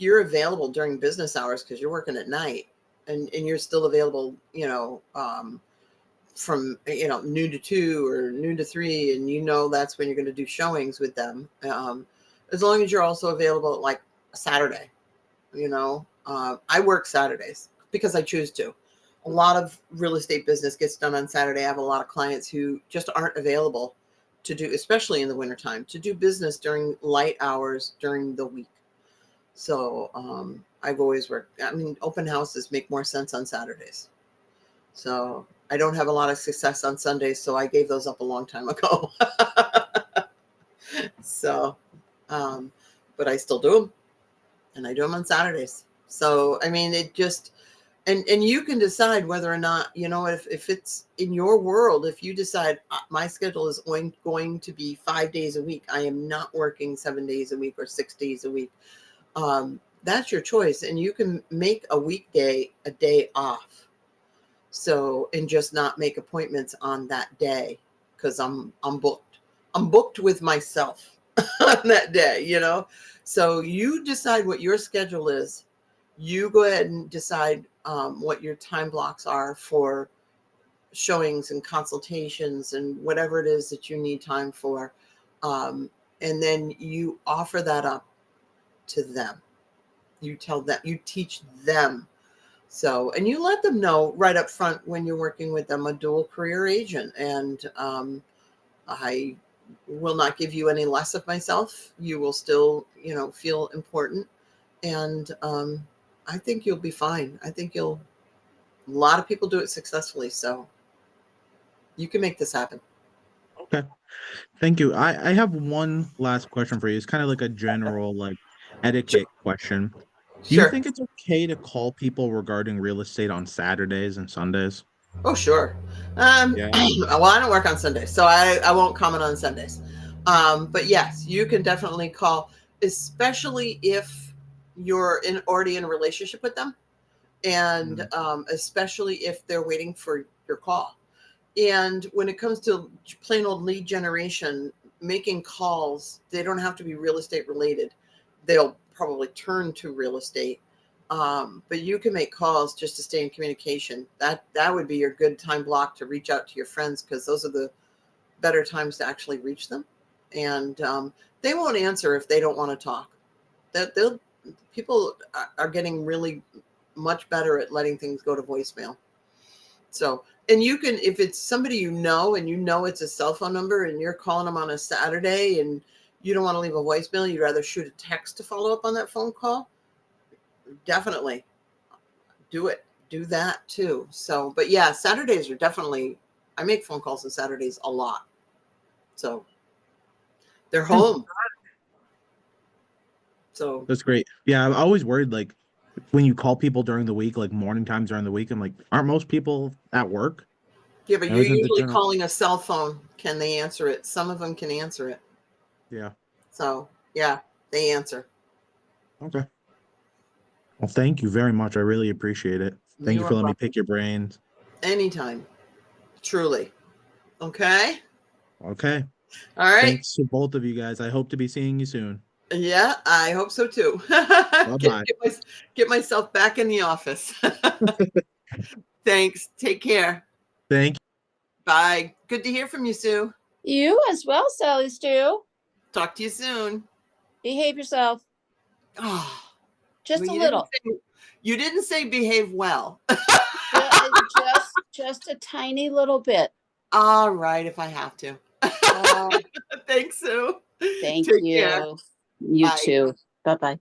Speaker 2: you're available during business hours because you're working at night and you're still available, from noon to 2 or noon to 3, and that's when you're going to do showings with them, as long as you're also available like Saturday. I work Saturdays because I choose to. A lot of real estate business gets done on Saturday. I have a lot of clients who just aren't available to do, especially in the wintertime, to do business during light hours during the week. So I've always worked. I mean, open houses make more sense on Saturdays. So I don't have a lot of success on Sundays, so I gave those up a long time ago. So, but I still do them, and I do them on Saturdays. So, I mean, it just, and you can decide whether or not, if it's in your world, if you decide my schedule is going to be 5 days a week, I am not working 7 days a week or 6 days a week. That's your choice. And you can make a weekday a day off. So, and just not make appointments on that day because I'm booked. I'm booked with myself on that day, So you decide what your schedule is. You go ahead and decide what your time blocks are for showings and consultations and whatever it is that you need time for. And then you offer that up to them. You tell them, you teach them. So, and you let them know right up front when you're working with them, a dual career agent. And I will not give you any less of myself. You will still, feel important. And I think you'll be fine. I think a lot of people do it successfully. So you can make this happen.
Speaker 4: Okay. Thank you. I have one last question for you. It's kind of like a general etiquette question. Do you
Speaker 2: Sure.
Speaker 4: think it's okay to call people regarding real estate on Saturdays and Sundays?
Speaker 2: Oh, sure.
Speaker 4: Yeah.
Speaker 2: Well, I don't work on Sundays, so I won't comment on Sundays. But yes, you can definitely call, especially if you're already in a relationship with them, and especially if they're waiting for your call. And when it comes to plain old lead generation, making calls, they don't have to be real estate related. They'll probably turn to real estate. But you can make calls just to stay in communication. That would be your good time block to reach out to your friends, because those are the better times to actually reach them. And they won't answer if they don't want to talk. People are getting really much better at letting things go to voicemail. So, and you can, if it's somebody and it's a cell phone number and you're calling them on a Saturday and you don't want to leave a voicemail, you'd rather shoot a text to follow up on that phone call, definitely do it. Do that too. So, but yeah, Saturdays are definitely, I make phone calls on Saturdays a lot. So they're home. So
Speaker 4: That's great. Yeah, I'm always worried when you call people during the week, like morning times during the week, I'm like, aren't most people at work?
Speaker 2: Yeah, but
Speaker 4: Now,
Speaker 2: you're
Speaker 4: isn't the
Speaker 2: usually
Speaker 4: general-
Speaker 2: calling a cell phone. Can they answer it? Some of them can answer it.
Speaker 4: Yeah.
Speaker 2: So yeah, they answer.
Speaker 4: Okay. Well, thank you very much. I really appreciate it. Thank
Speaker 2: You
Speaker 4: you
Speaker 2: are
Speaker 4: for letting me
Speaker 2: welcome.
Speaker 4: pick your brains.
Speaker 2: Anytime. Truly. Okay.
Speaker 4: Okay.
Speaker 2: All right.
Speaker 4: Thanks to both of you guys. I hope to be seeing you soon.
Speaker 2: Yeah, I hope so too.
Speaker 4: Bye-bye.
Speaker 2: Get myself back in the office. Thanks. Take care.
Speaker 4: Thank you.
Speaker 2: Bye. Good to hear from you, Sue.
Speaker 5: You as well, Sally Stew.
Speaker 2: Talk to you soon.
Speaker 5: Behave yourself.
Speaker 2: Oh,
Speaker 5: Just
Speaker 2: well,
Speaker 5: a little.
Speaker 2: You didn't say behave well.
Speaker 5: just a tiny little bit.
Speaker 2: All right, if I have to. Thanks, Sue.
Speaker 5: Thank
Speaker 2: Take
Speaker 5: you.
Speaker 2: care.
Speaker 5: You
Speaker 2: Bye.
Speaker 5: too. Bye-bye.